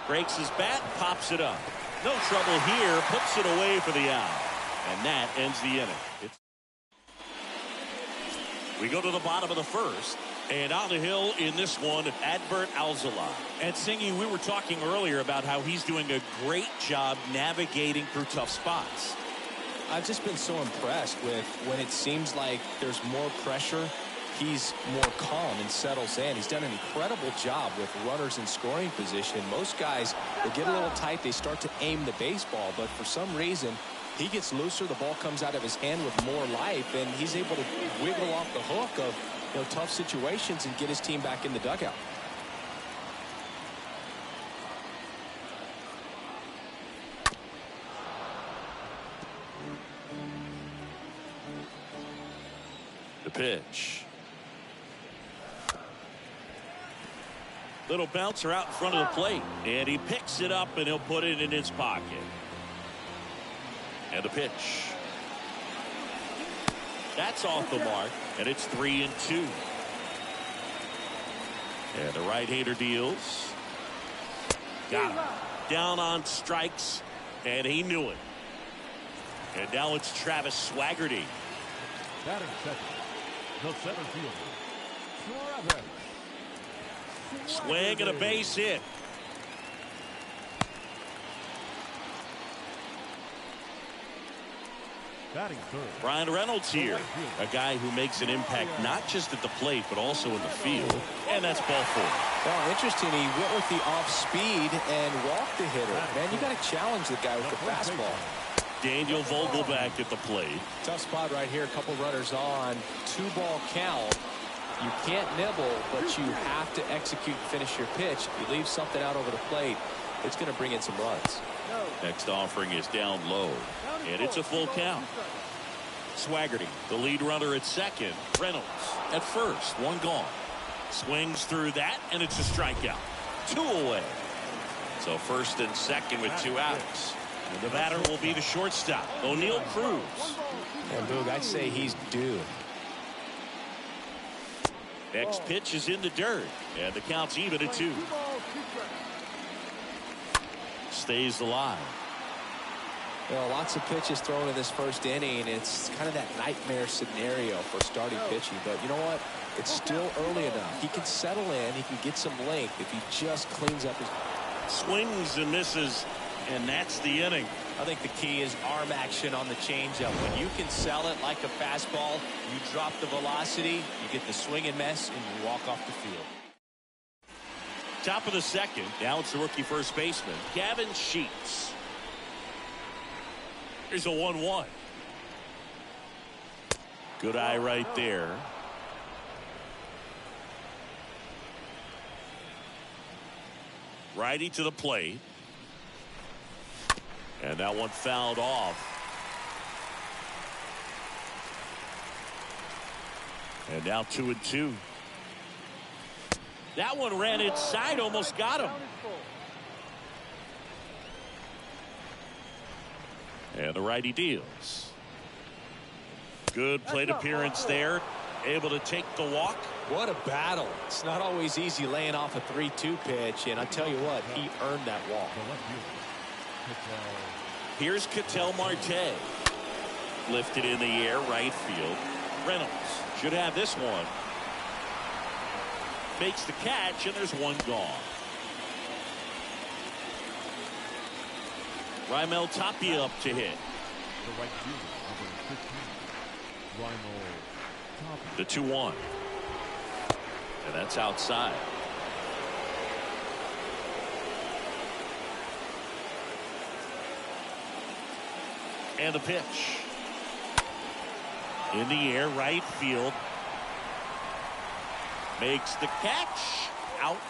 Breaks his bat, pops it up. No trouble here, puts it away for the out. And that ends the inning. We go to the bottom of the first. And on the hill in this one, Adbert Alzolay. And Singy, we were talking earlier about how he's doing a great job navigating through tough spots. I've just been so impressed with when it seems like there's more pressure, he's more calm and settles in. He's done an incredible job with runners in scoring position. Most guys, they get a little tight, they start to aim the baseball, but for some reason, he gets looser, the ball comes out of his hand with more life, and he's able to wiggle off the hook of tough situations and get his team back in the dugout. The pitch. Little bouncer out in front of the plate, and he picks it up and he'll put it in his pocket. And the pitch. That's off the mark, and it's 3-2. And the right-hander deals. Got him. Down on strikes, and he knew it. And now it's Travis Swaggerty. Batting second. The center fielder. Suarez. Swing and a base hit. Batting third. Brian Reynolds here, a guy who makes an impact not just at the plate but also in the field, and that's ball 4. Well, interesting, he went with the off speed and walked the hitter. Man, you got to challenge the guy with the fastball. Daniel Vogelback at the plate. Tough spot right here, a couple runners on, 2-ball count. You can't nibble, but you have to execute and finish your pitch. If you leave something out over the plate, it's going to bring in some runs. Next offering is down low, and it's a full count. Swaggerty, the lead runner at second. Reynolds at first, 1 gone. Swings through that, and it's a strikeout. 2 away. So first and second with 2 outs. And the batter will be the shortstop, O'Neal Cruz. And Boog, I'd say he's due. Next pitch is in the dirt, and the count's even at 2. 2 balls, 2 strikes. Stays alive. Well, lots of pitches thrown in this first inning. It's kind of that nightmare scenario for starting pitching. But you know what? It's still early enough. He can settle in. He can get some length if he just cleans up his... Swings and misses, and that's the inning. I think the key is arm action on the changeup. When you can sell it like a fastball, you drop the velocity, you get the swing and miss, and you walk off the field. Top of the second. Now it's the rookie first baseman, Gavin Sheets. Here's a 1-1. Good eye right there. Righty to the plate. And that one fouled off. And now 2-2. That one ran inside, almost got him. And the righty deals. Good plate appearance there. Able to take the walk. What a battle. It's not always easy laying off a 3-2 pitch, and I tell you what, he earned that walk. Here's Katel Marte. Lifted in the air, right field. Reynolds should have this one. Makes the catch, and there's one gone. Raimel Tapia up to hit. The right fielder, number 15, Raimel Tapia. The 2-1. And that's outside. And the pitch. In the air, right field. Makes the catch. Out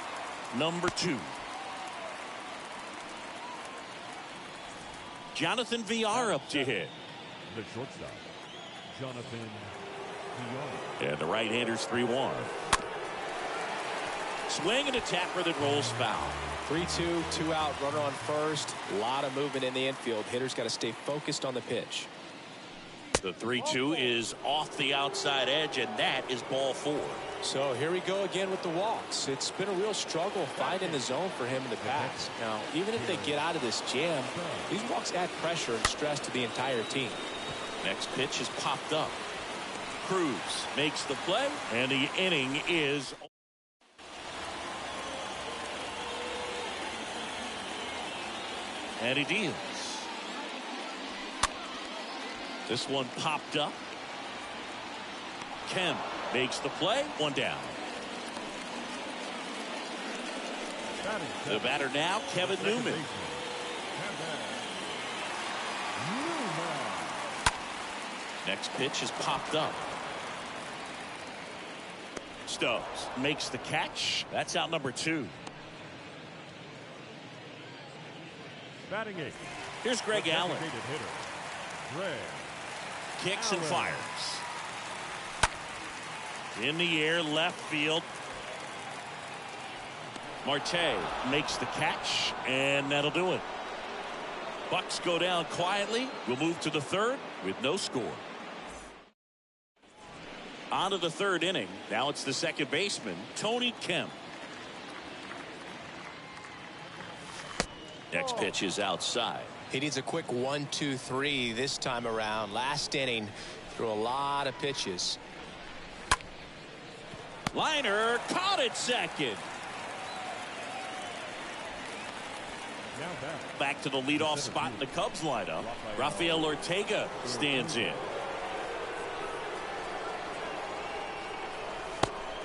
number 2. Jonathan Villar up to hit. The shortstop, Jonathan Villar. And the right-hander's 3-1. Swing and a tapper that rolls foul. 3-2, 2 out, runner on first. A lot of movement in the infield. Hitter's got to stay focused on the pitch. The 3-2 is off the outside edge, and that is ball 4. So here we go again with the walks. It's been a real struggle finding the zone for him in the past. Now, even if they get out of this jam, these walks add pressure and stress to the entire team. Next pitch is popped up. Cruz makes the play, and the inning is... And he deals. This one popped up. Kemp makes the play. One down. The batter now, Kevin Newman. Next pitch is popped up. Stubbs makes the catch. That's out number 2. Batting 8. Here's Greg Allen. Greg Kicks and fires. In the air, left field. Marte makes the catch, and that'll do it. Bucks go down quietly. We'll move to the 3rd with no score. On to the 3rd inning. Now it's the second baseman, Tony Kemp. Next pitch is outside. He needs a quick 1-2-3 this time around. Last inning, threw a lot of pitches. Liner caught it second. Back to the leadoff spot in the Cubs lineup. Rafael Ortega stands in.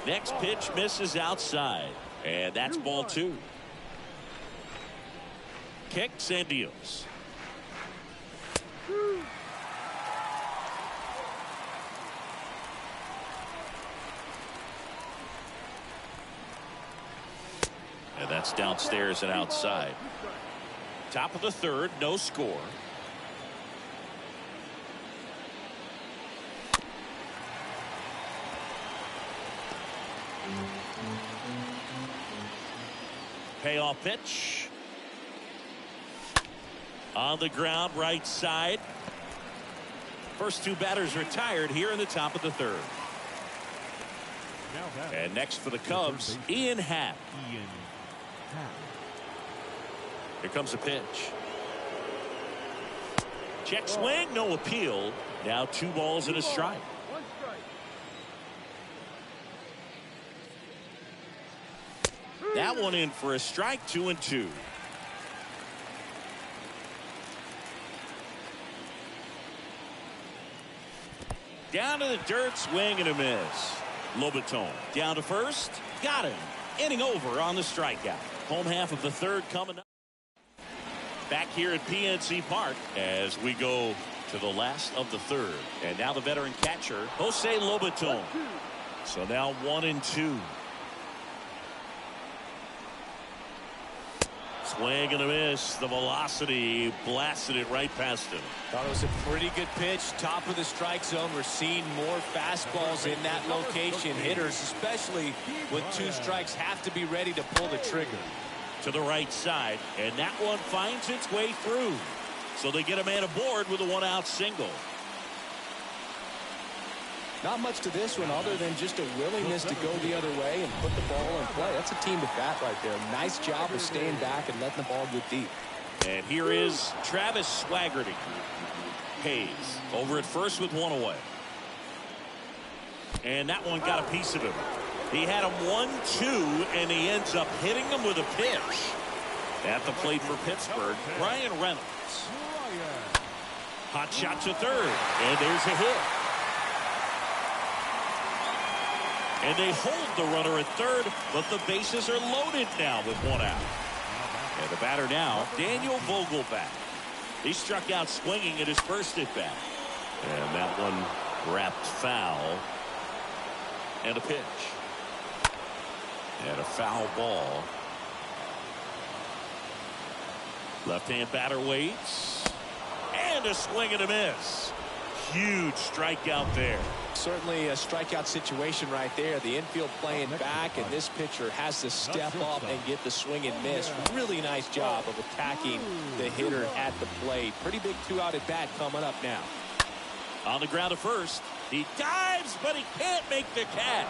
Next pitch misses outside, and that's ball 2. Kicks and deals. And that's downstairs and outside. Top of the 3rd, no score. Payoff pitch. On the ground, right side. First 2 batters retired here in the top of the 3rd. And next for the Cubs, Ian Happ. Here comes a pitch. Check swing, no appeal. Now 2 balls and a strike. 1 strike. That one in for a strike, 2-2. Down to the dirt, swing and a miss. Lobaton down to first, got him. Inning over on the strikeout. Home half of the 3rd coming up. Back here at PNC Park as we go to the last of the 3rd. And now the veteran catcher, Jose Lobaton. So now 1-2. Swing and a miss. The velocity blasted it right past him. Thought it was a pretty good pitch. Top of the strike zone. We're seeing more fastballs in that location. Hitters, especially with 2 strikes, have to be ready to pull the trigger. To the right side, and that one finds its way through. So they get a man aboard with a 1-out single. Not much to this one other than just a willingness to go the other way and put the ball in play. That's a team to bat right there. Nice job of staying back and letting the ball go deep. And here is Travis Swaggerty. Hayes over at first with 1 away. And that one got a piece of him. He had him 1-2, and he ends up hitting him with a pitch. At the plate for Pittsburgh, Brian Reynolds. Hot shot to third, and there's a hit. And they hold the runner at third, but the bases are loaded now with 1 out. And the batter now, Daniel Vogelbach. He struck out swinging at his first at bat. And that one wrapped foul. And a pitch. And a foul ball. Left-hand batter waits. And a swing and a miss. Huge strikeout there. Certainly a strikeout situation right there. The infield playing back, and this pitcher has to step up and get the swing and miss. Really nice job of attacking the hitter at the plate. Pretty big 2-out at bat coming up now. On the ground to first. He dives, but he can't make the catch.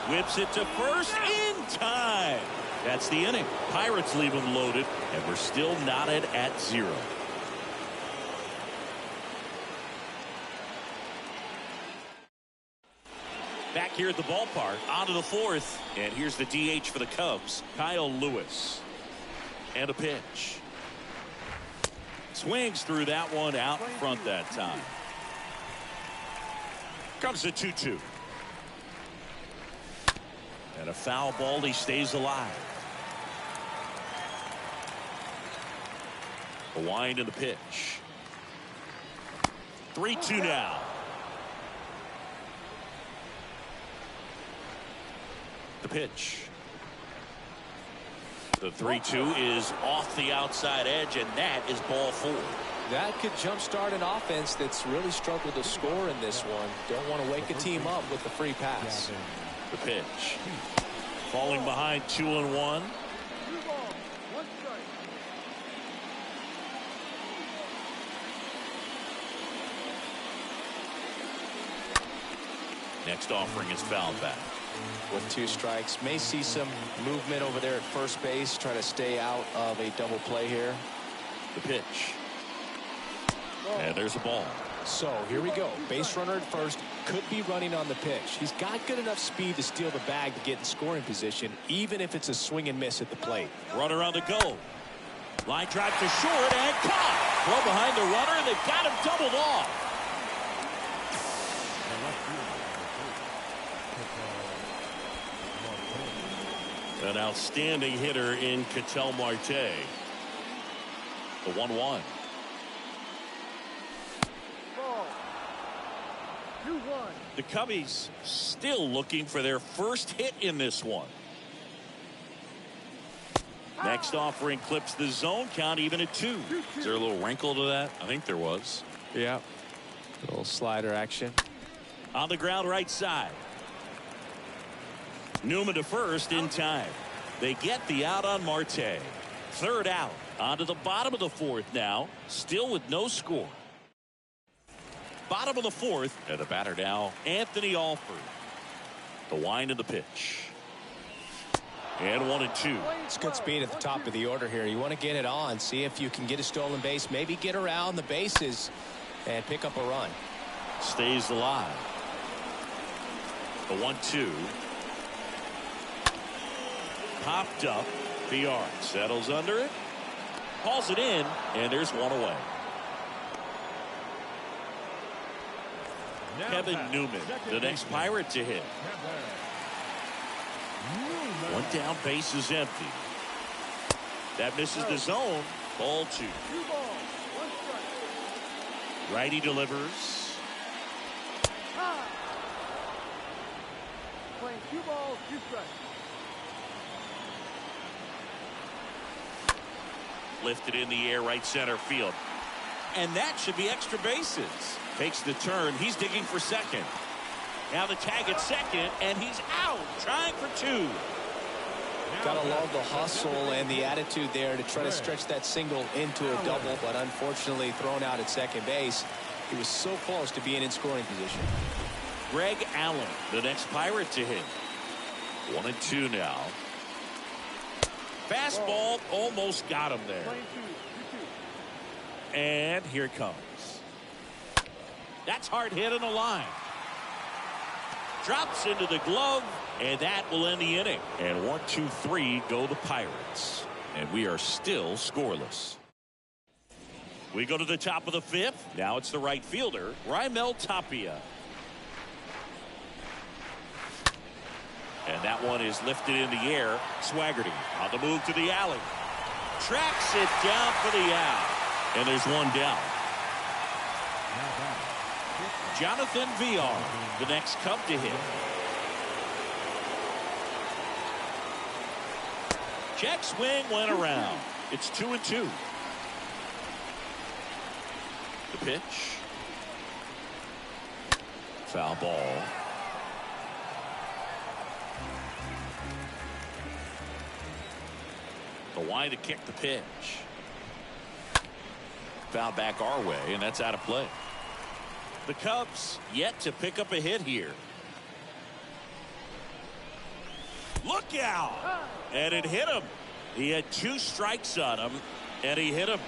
Whips it to first in time. That's the inning. Pirates leave him loaded, and we're still knotted at 0. Back here at the ballpark, on to the 4th, and here's the DH for the Cubs, Kyle Lewis. And a pitch. Swings through that one out front that time. Comes the 2-2. And a foul ball, he stays alive. A wind and the pitch. 3-2 now. The pitch. The 3-2 is off the outside edge, and that is ball 4. That could jumpstart an offense that's really struggled to score in this one. Don't want to wake a team up with the free pass. The pitch. Falling behind 2-1. 2 balls, 1 strike. Next offering is fouled back. With 2 strikes, may see some movement over there at first base. Try to stay out of a double play here. The pitch. And there's a ball. So here we go. Base runner at first, could be running on the pitch. He's got good enough speed to steal the bag to get in scoring position, even if it's a swing and miss at the plate. Runner on the go. Line drive to short and caught. Throw behind the runner, and they've got him doubled off. An outstanding hitter in Katel Marte. The 1-1. Ball. 2-1. The Cubbies still looking for their first hit in this one. Next offering clips the zone count even at 2. Is there a little wrinkle to that? I think there was. Yeah. A little slider action. On the ground right side. Newman to first in time. They get the out on Marte. 3rd out. On to the bottom of the 4th now. Still with no score. Bottom of the 4th. And the batter now, Anthony Alford. The wind of the pitch. And 1-2. It's good speed at the top of the order here. You want to get it on, see if you can get a stolen base, maybe get around the bases and pick up a run. Stays alive. The 1-2. Popped up. The yard. Settles under it. Hauls it in. And there's one away. Now Kevin back, Newman, second the next baseman. Pirate to hit. One down, base is empty. That misses the zone. Ball 2. 2 balls, 1 strike. Righty delivers. High. Playing 2 balls, 2 strikes. Lifted in the air, right center field. And that should be extra bases. Takes the turn. He's digging for second. Now the tag at second, and he's out. Trying for 2. Gotta love the hustle and the attitude there to try to stretch that single into a double, but unfortunately thrown out at second base. He was so close to being in scoring position. Greg Allen, the next Pirate to hit. 1-2 now. Fastball almost got him there. Playing 2, 2-2. And here it comes. That's hard hit on the line. Drops into the glove, and that will end the inning. And 1-2-3 go the Pirates. And we are still scoreless. We go to the top of the 5th. Now it's the right fielder, Raimel Tapia. And that one is lifted in the air. Swaggerty on the move to the alley. Tracks it down for the out. And there's one down. Jonathan Villar, the next Cub to hit. Check swing went around. It's 2-2. The pitch. Foul ball. The wind to kick the pitch. Foul back our way, and that's out of play. The Cubs yet to pick up a hit here. Look out! And it hit him. He had 2 strikes on him, and he hit him.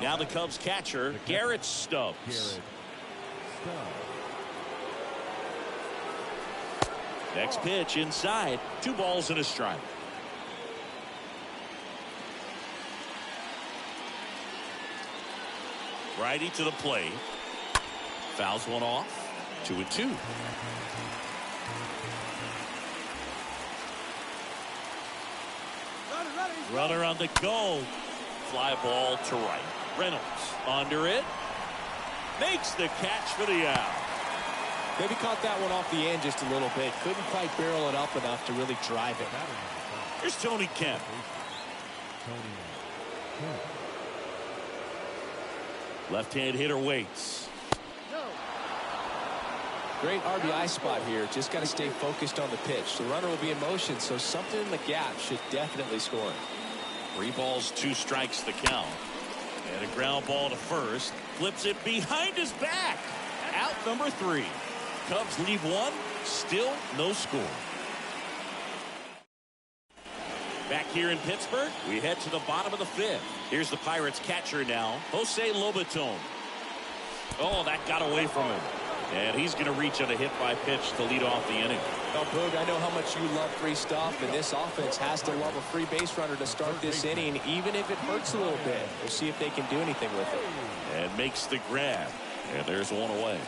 Now the Cubs catcher, Garrett Stubbs. Next pitch inside. 2 balls and a strike. Righty to the plate. Fouls one off. 2-2. Runner on the go. Fly ball to right. Reynolds under it. Makes the catch for the out. Maybe caught that one off the end just a little bit. Couldn't quite barrel it up enough to really drive it. Here's Tony Kemp. Left-hand hitter waits. Great RBI spot here. Just got to stay focused on the pitch. The runner will be in motion, so something in the gap should definitely score. 3 balls, 2 strikes the count. And a ground ball to first. Flips it behind his back. Out number 3. Cubs leave 1. Still no score. Back here in Pittsburgh, we head to the bottom of the 5th. Here's the Pirates catcher now, Jose Lobaton. Oh, that got away from him. And he's going to reach on a hit by pitch to lead off the inning. Now, Boog, I know how much you love free stuff, and this offense has to love a free base runner to start this inning, even if it hurts a little bit. We'll see if they can do anything with it. And makes the grab. And there's one away.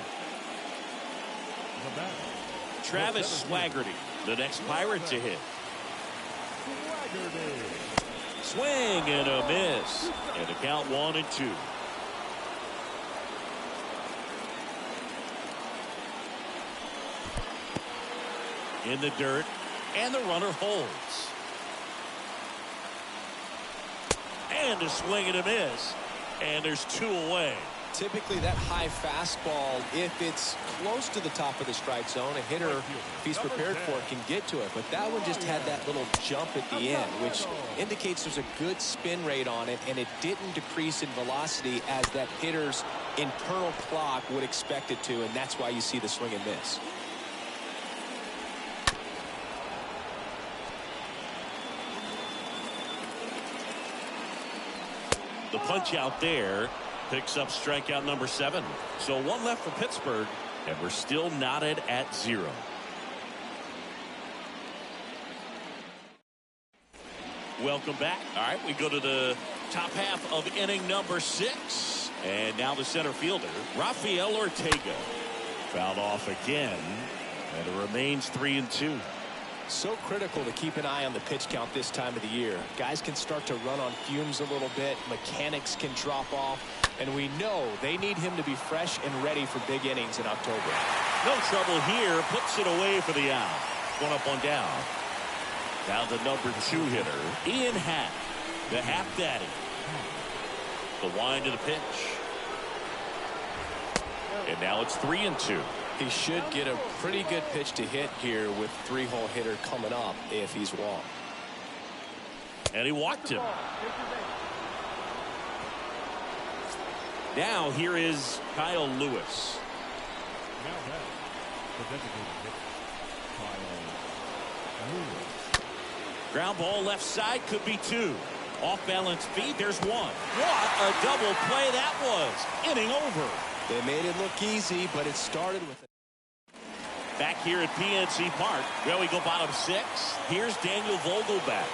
Travis Swaggerty, the next Pirate to hit. Swing and a miss. And the count 1-2. In the dirt, and the runner holds. And a swing and a miss. And there's 2 away. Typically that high fastball, if it's close to the top of the strike zone, a hitter, if he's prepared for it, can get to it. But that one just had that little jump at the end, which indicates there's a good spin rate on it, and it didn't decrease in velocity as that hitter's internal clock would expect it to, and that's why you see the swing and miss. The punch out there picks up strikeout number 7. So 1 left for Pittsburgh, and we're still knotted at 0. Welcome back. All right, we go to the top half of inning number 6. And now the center fielder, Rafael Ortega. Fouled off again, and it remains 3-2. So critical to keep an eye on the pitch count this time of the year. Guys can start to run on fumes a little bit. Mechanics can drop off. And we know they need him to be fresh and ready for big innings in October. No trouble here. Puts it away for the out. 1 up, 1 down. Now the number 2 hitter, Ian Happ, the Happ Daddy. The wind to the pitch. And now it's 3-2. He should get a pretty good pitch to hit here with 3-hole hitter coming up if he's walked. And he walked him. Now here is Kyle Lewis. Now that's the designated hitter, Kyle Lewis. Ground ball left side, could be 2. Off balance feed, there's 1. What a double play that was. Inning over. They made it look easy, but it started with Back here at PNC Park. Well, we go bottom 6. Here's Daniel Vogelback.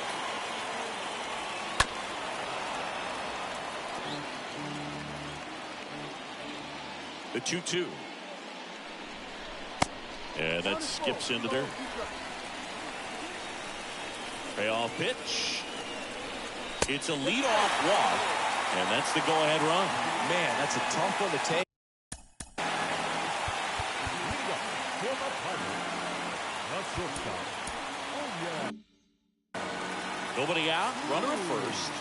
The 2-2. And that skips into dirt. Payoff pitch. It's a leadoff walk, and that's the go-ahead run. Man, that's a tough one to take. Nobody out. Runner at first.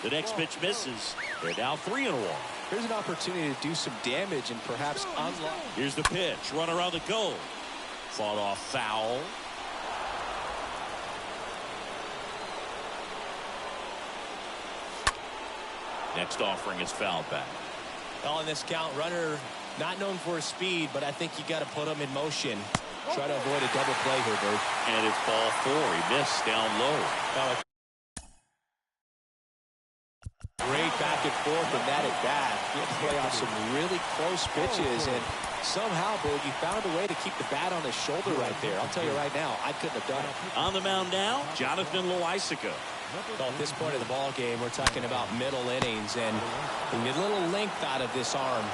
The next pitch misses. They're now 3-1. Here's an opportunity to do some damage and perhaps unlock. Here's the pitch. Runner on the go. Fought off foul. Next offering is fouled back. On this count, runner not known for his speed, but I think you got to put him in motion. Try to avoid a double play here, Bert. And it's ball 4. He missed down low. Great back and forth in that at bat. He had to play off some really close pitches, and somehow, Boogie found a way to keep the bat on his shoulder right there. I'll tell you right now, I couldn't have done it. On the mound now, Jonathan Loaisiga. Well, at this point of the ball game, we're talking about middle innings, and we get a little length out of this arm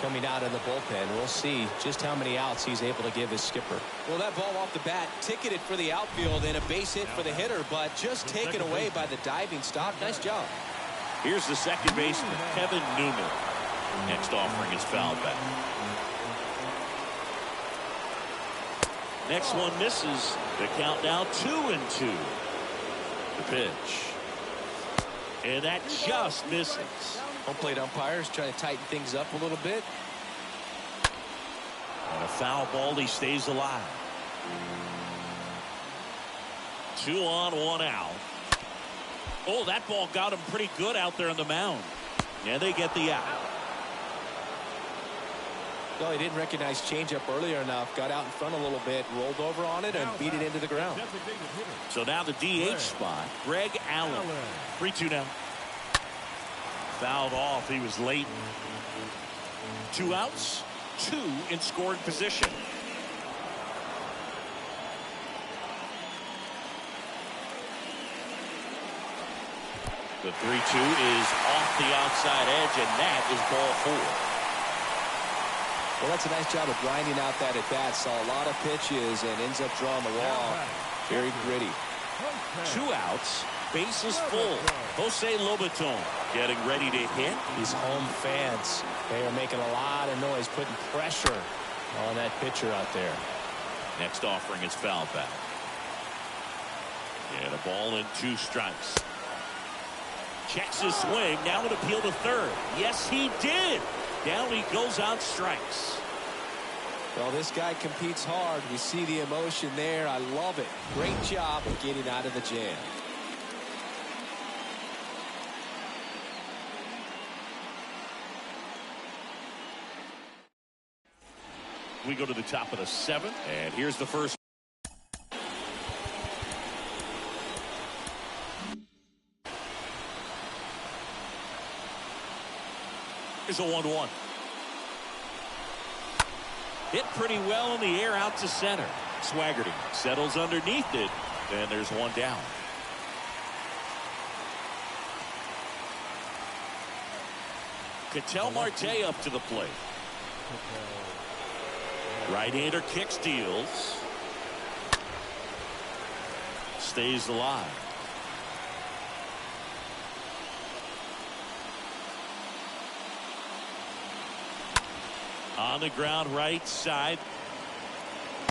coming out of the bullpen. We'll see just how many outs he's able to give his skipper. Well, that ball off the bat ticketed for the outfield and a base hit for the hitter, but just taken away by the diving stop. Nice job. Here's the second baseman, Kevin Newman. Next offering is fouled back. Next one misses. The count now 2-2. The pitch. And that just misses. Home plate umpires trying to tighten things up a little bit. And a foul ball, he stays alive. 2 on, 1 out. Oh, that ball got him pretty good out there on the mound. And they get the out. Well, he didn't recognize changeup earlier enough. Got out in front a little bit, rolled over on it, and beat it into the ground. So now the DH spot, Greg Allen. 3-2 now. Fouled off. He was late. 2 outs, 2 in scoring position. The 3-2 is off the outside edge, and that is ball 4. Well, that's a nice job of grinding out that at bat. Saw a lot of pitches and ends up drawing the wall. Very gritty. 2 outs, bases full. Jose Lobaton getting ready to hit. These home fans, they are making a lot of noise, putting pressure on that pitcher out there. Next offering is fouled back. And a ball and 2 strikes. Checks his swing. Now an appeal to third. Yes, he did. Down he goes on strikes. Well, this guy competes hard. We see the emotion there. I love it. Great job of getting out of the jam. We go to the top of the 7th, and here's the first. Here's a 1-1. Hit pretty well in the air out to center. Swaggerty settles underneath it, and there's one down. Katel Marte up to the plate. Right-hander kick steals. Stays alive. On the ground right side.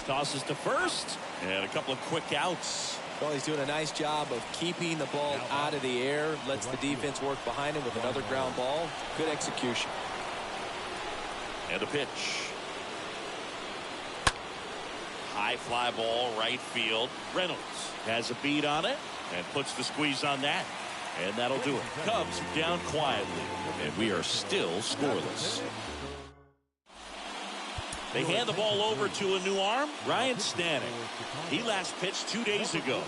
Tosses to first. And a couple of quick outs. Well, he's doing a nice job of keeping the ball out of the air. Lets the defense work behind him with another ground ball. Good execution. And a pitch. High fly ball, right field. Reynolds has a beat on it and puts the squeeze on that. And that'll do it. Cubs are down quietly, and we are still scoreless. They hand the ball over to a new arm, Ryan Stanek. He last pitched 2 days ago.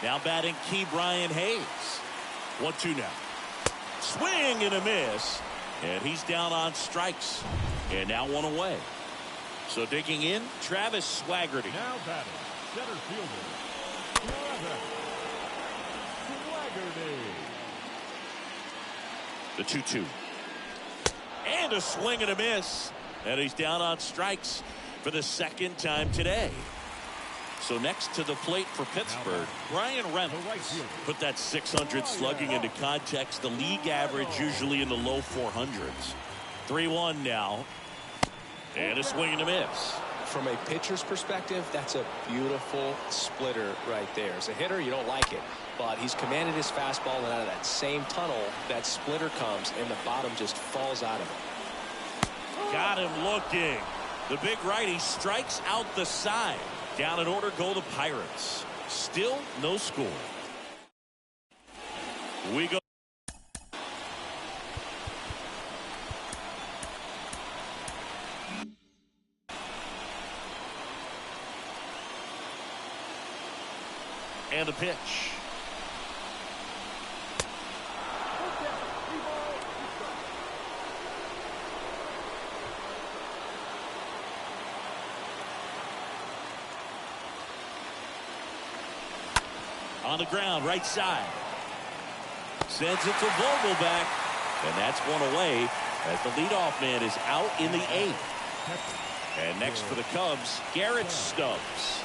Now batting key Brian Hayes. 1-2 now. Swing and a miss. And he's down on strikes. And now one away. So digging in, Travis Swaggerty. Now batting, center fielder, Travis Swaggerty. The 2-2. And a swing and a miss. And he's down on strikes for the second time today. So next to the plate for Pittsburgh, Ryan Reynolds. Put that 600 slugging into context. The league average usually in the low 400s. 3-1 now. And a swing and a miss. From a pitcher's perspective, that's a beautiful splitter right there. As a hitter, you don't like it. But he's commanded his fastball, and out of that same tunnel, that splitter comes, and the bottom just falls out of it. Got him looking. The big righty strikes out the side. Down in order go the Pirates. Still no score. We go. And the pitch. On the ground, right side. Sends it to Vogelback. And that's one away as the leadoff man is out in the eighth. And next for the Cubs, Garrett Stubbs.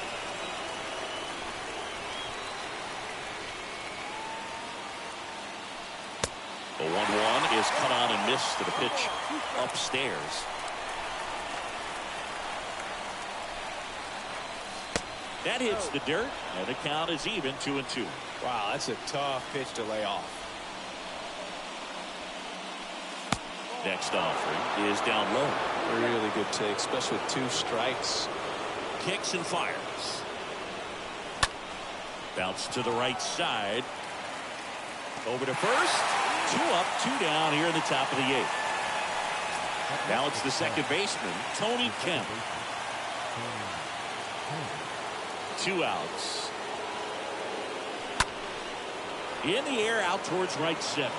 The 1-1 is cut on and missed to the pitch upstairs. That hits the dirt, and the count is even 2-2. Wow, that's a tough pitch to lay off. Next offering is down low. Really good take, especially with 2 strikes. Kicks and fires. Bounce to the right side. Over to first. 2 up, 2 down here in the top of the 8th. Now it's the second baseman, Tony Kemp. 2 outs. In the air out towards right center.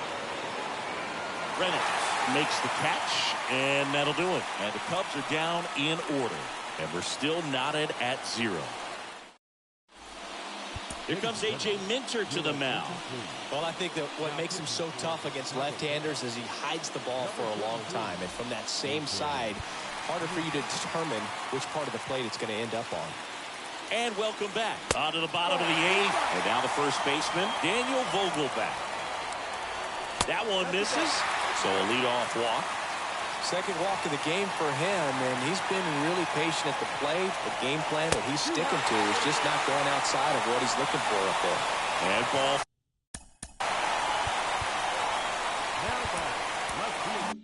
Reynolds makes the catch, and that'll do it. And the Cubs are down in order, and we're still knotted at 0. Here comes A.J. Minter to the mound. Well, I think that what makes him so tough against left-handers is he hides the ball for a long time. And from that same side, harder for you to determine which part of the plate it's going to end up on. And welcome back. On to the bottom of the 8th. And now the first baseman, Daniel Vogelback. That one misses. So a leadoff walk. Second walk of the game for him, and he's been really patient at the plate. The game plan that he's sticking to is just not going outside of what he's looking for up there. And ball. Now back, left field,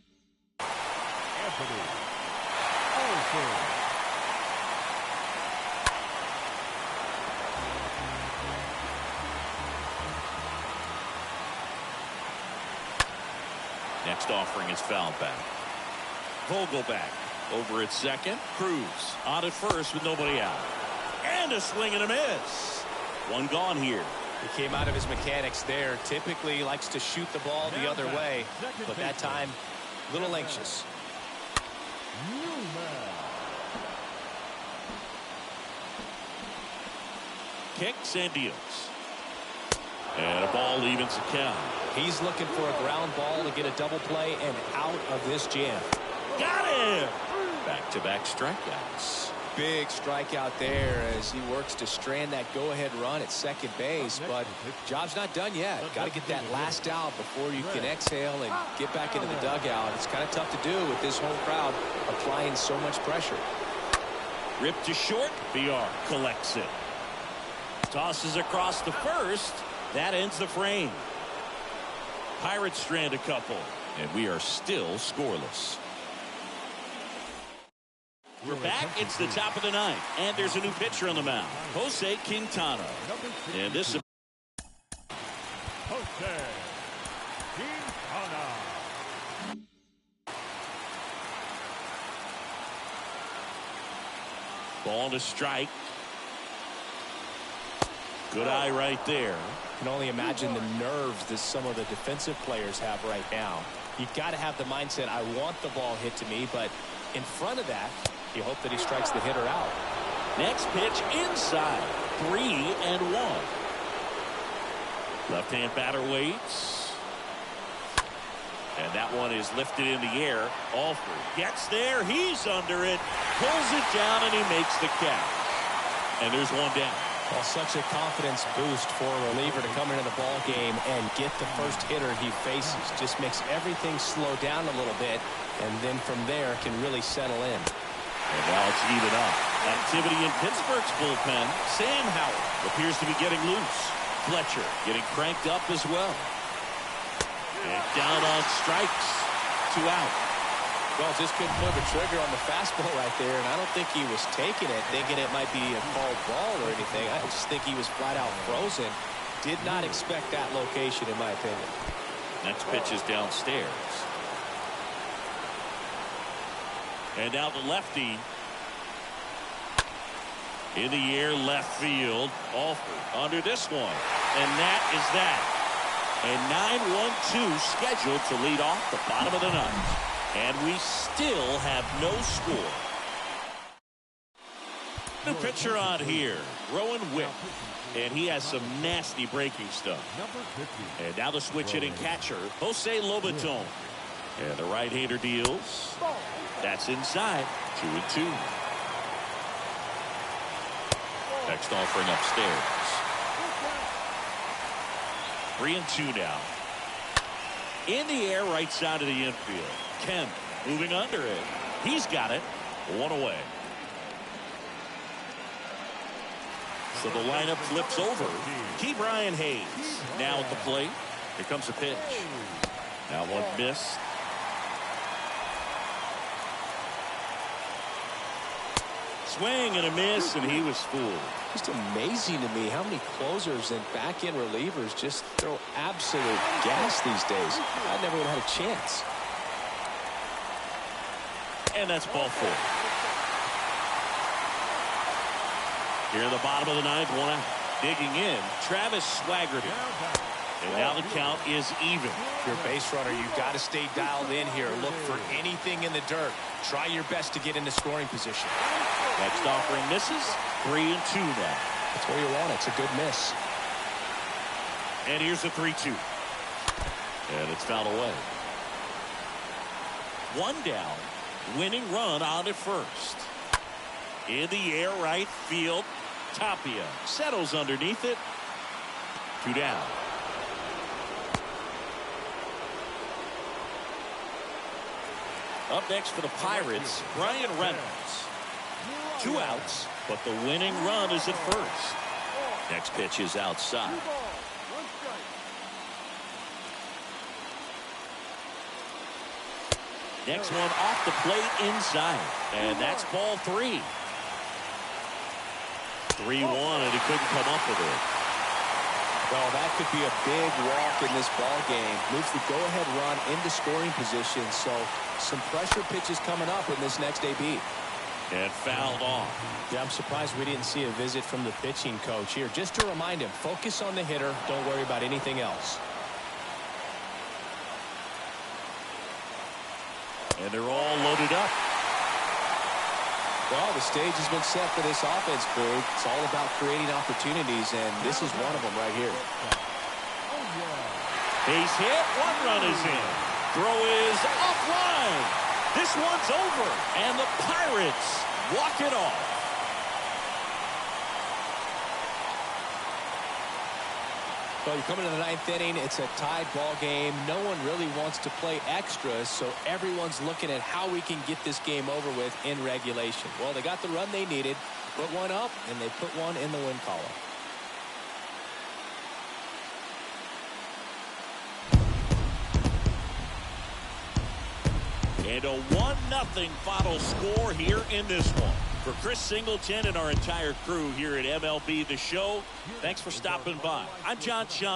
Anthony Olson. Next offering is fouled back. Vogelback over at second. Cruz on at first with nobody out. And a swing and a miss. One gone here. He came out of his mechanics there. Typically he likes to shoot the ball the other way, but that time a little anxious. Kicks and deals. And a ball evens the count. He's looking for a ground ball to get a double play and out of this jam. Got him! Back-to-back strikeouts. Big strikeout there as he works to strand that go-ahead run at second base, but job's not done yet. Got to get that last out before you can exhale and get back into the dugout. It's kind of tough to do with this home crowd applying so much pressure. Ripped to short. BR collects it. Tosses across the first. That ends the frame. Pirates strand a couple, and we are still scoreless. We're back. It's the top of the ninth, and there's a new pitcher on the mound, Jose Quintana. And this is Jose Quintana. ball to strike. Good eye right there. You can only imagine the nerves that some of the defensive players have right now. You've got to have the mindset, I want the ball hit to me, but in front of that, you hope that he strikes the hitter out. Next pitch inside. 3-1. Left-hand batter waits. And that one is lifted in the air. Alford gets there. He's under it. Pulls it down, and he makes the catch. And there's one down. Well, such a confidence boost for a reliever to come into the ball game and get the first hitter he faces. Just makes everything slow down a little bit, and then from there can really settle in. And now it's even up. Activity in Pittsburgh's bullpen. Sam Howell appears to be getting loose. Fletcher getting cranked up as well. And down on strikes. 2 out. Well, just couldn't pull the trigger on the fastball right there, and I don't think he was taking it, thinking it might be a called ball or anything. I just think he was flat out frozen. Did not expect that location, in my opinion. Next pitch is downstairs. And now the lefty. In the air, left field. Alford under this one. And that is that. And 9-1-2 scheduled to lead off the bottom of the ninth. And we still have no score. New pitcher on here, Rowan Wick. And he has some nasty breaking stuff. And now the switch hitting catcher, Jose Lobaton. And the right-hander deals. That's inside. 2-2. Next offering upstairs. 3-2 now. In the air, right side of the infield. Kemp moving under it. He's got it. 1 away. So the lineup flips over. Key Brian Hayes now at the plate. Here comes the pitch. Now one missed. Swing and a miss, and he was fooled. Just amazing to me how many closers and back-end relievers just throw absolute gas these days. I never would have had a chance. And that's ball 4. Here in the bottom of the ninth, 1 out. Digging in, Travis Swaggerty. And now the count is even. If you're a base runner, you've got to stay dialed in here. Look for anything in the dirt. Try your best to get into scoring position. Next offering misses. 3-2 now. That's where you want it. It's a good miss. And here's the 3-2. And it's fouled away. 1 down. Winning run on at first. In the air, right field. Tapia settles underneath it. 2 down. Up next for the Pirates, Brian Reynolds. 2 outs, but the winning run is at first. Next pitch is outside. Next one off the plate inside, and that's ball 3. 3-1, and he couldn't come up with it. Well, that could be a big walk in this ball game. Moves the go-ahead run into scoring position, so some pressure pitches coming up in this next AB. And fouled off. Yeah, I'm surprised we didn't see a visit from the pitching coach here. Just to remind him, focus on the hitter. Don't worry about anything else. And they're all loaded up. Well, the stage has been set for this offense, Boog. It's all about creating opportunities, and this is one of them right here. Base hit. One run is in. Throw is offline. This one's over. And the Pirates walk it off. Well, you're coming to the ninth inning. It's a tied ball game. No one really wants to play extras, so everyone's looking at how we can get this game over with in regulation. Well, they got the run they needed, put one up, and they put one in the win column. And a 1-0 final score here in this one. For Chris Singleton and our entire crew here at MLB The Show, thanks for stopping by. I'm John Schaum.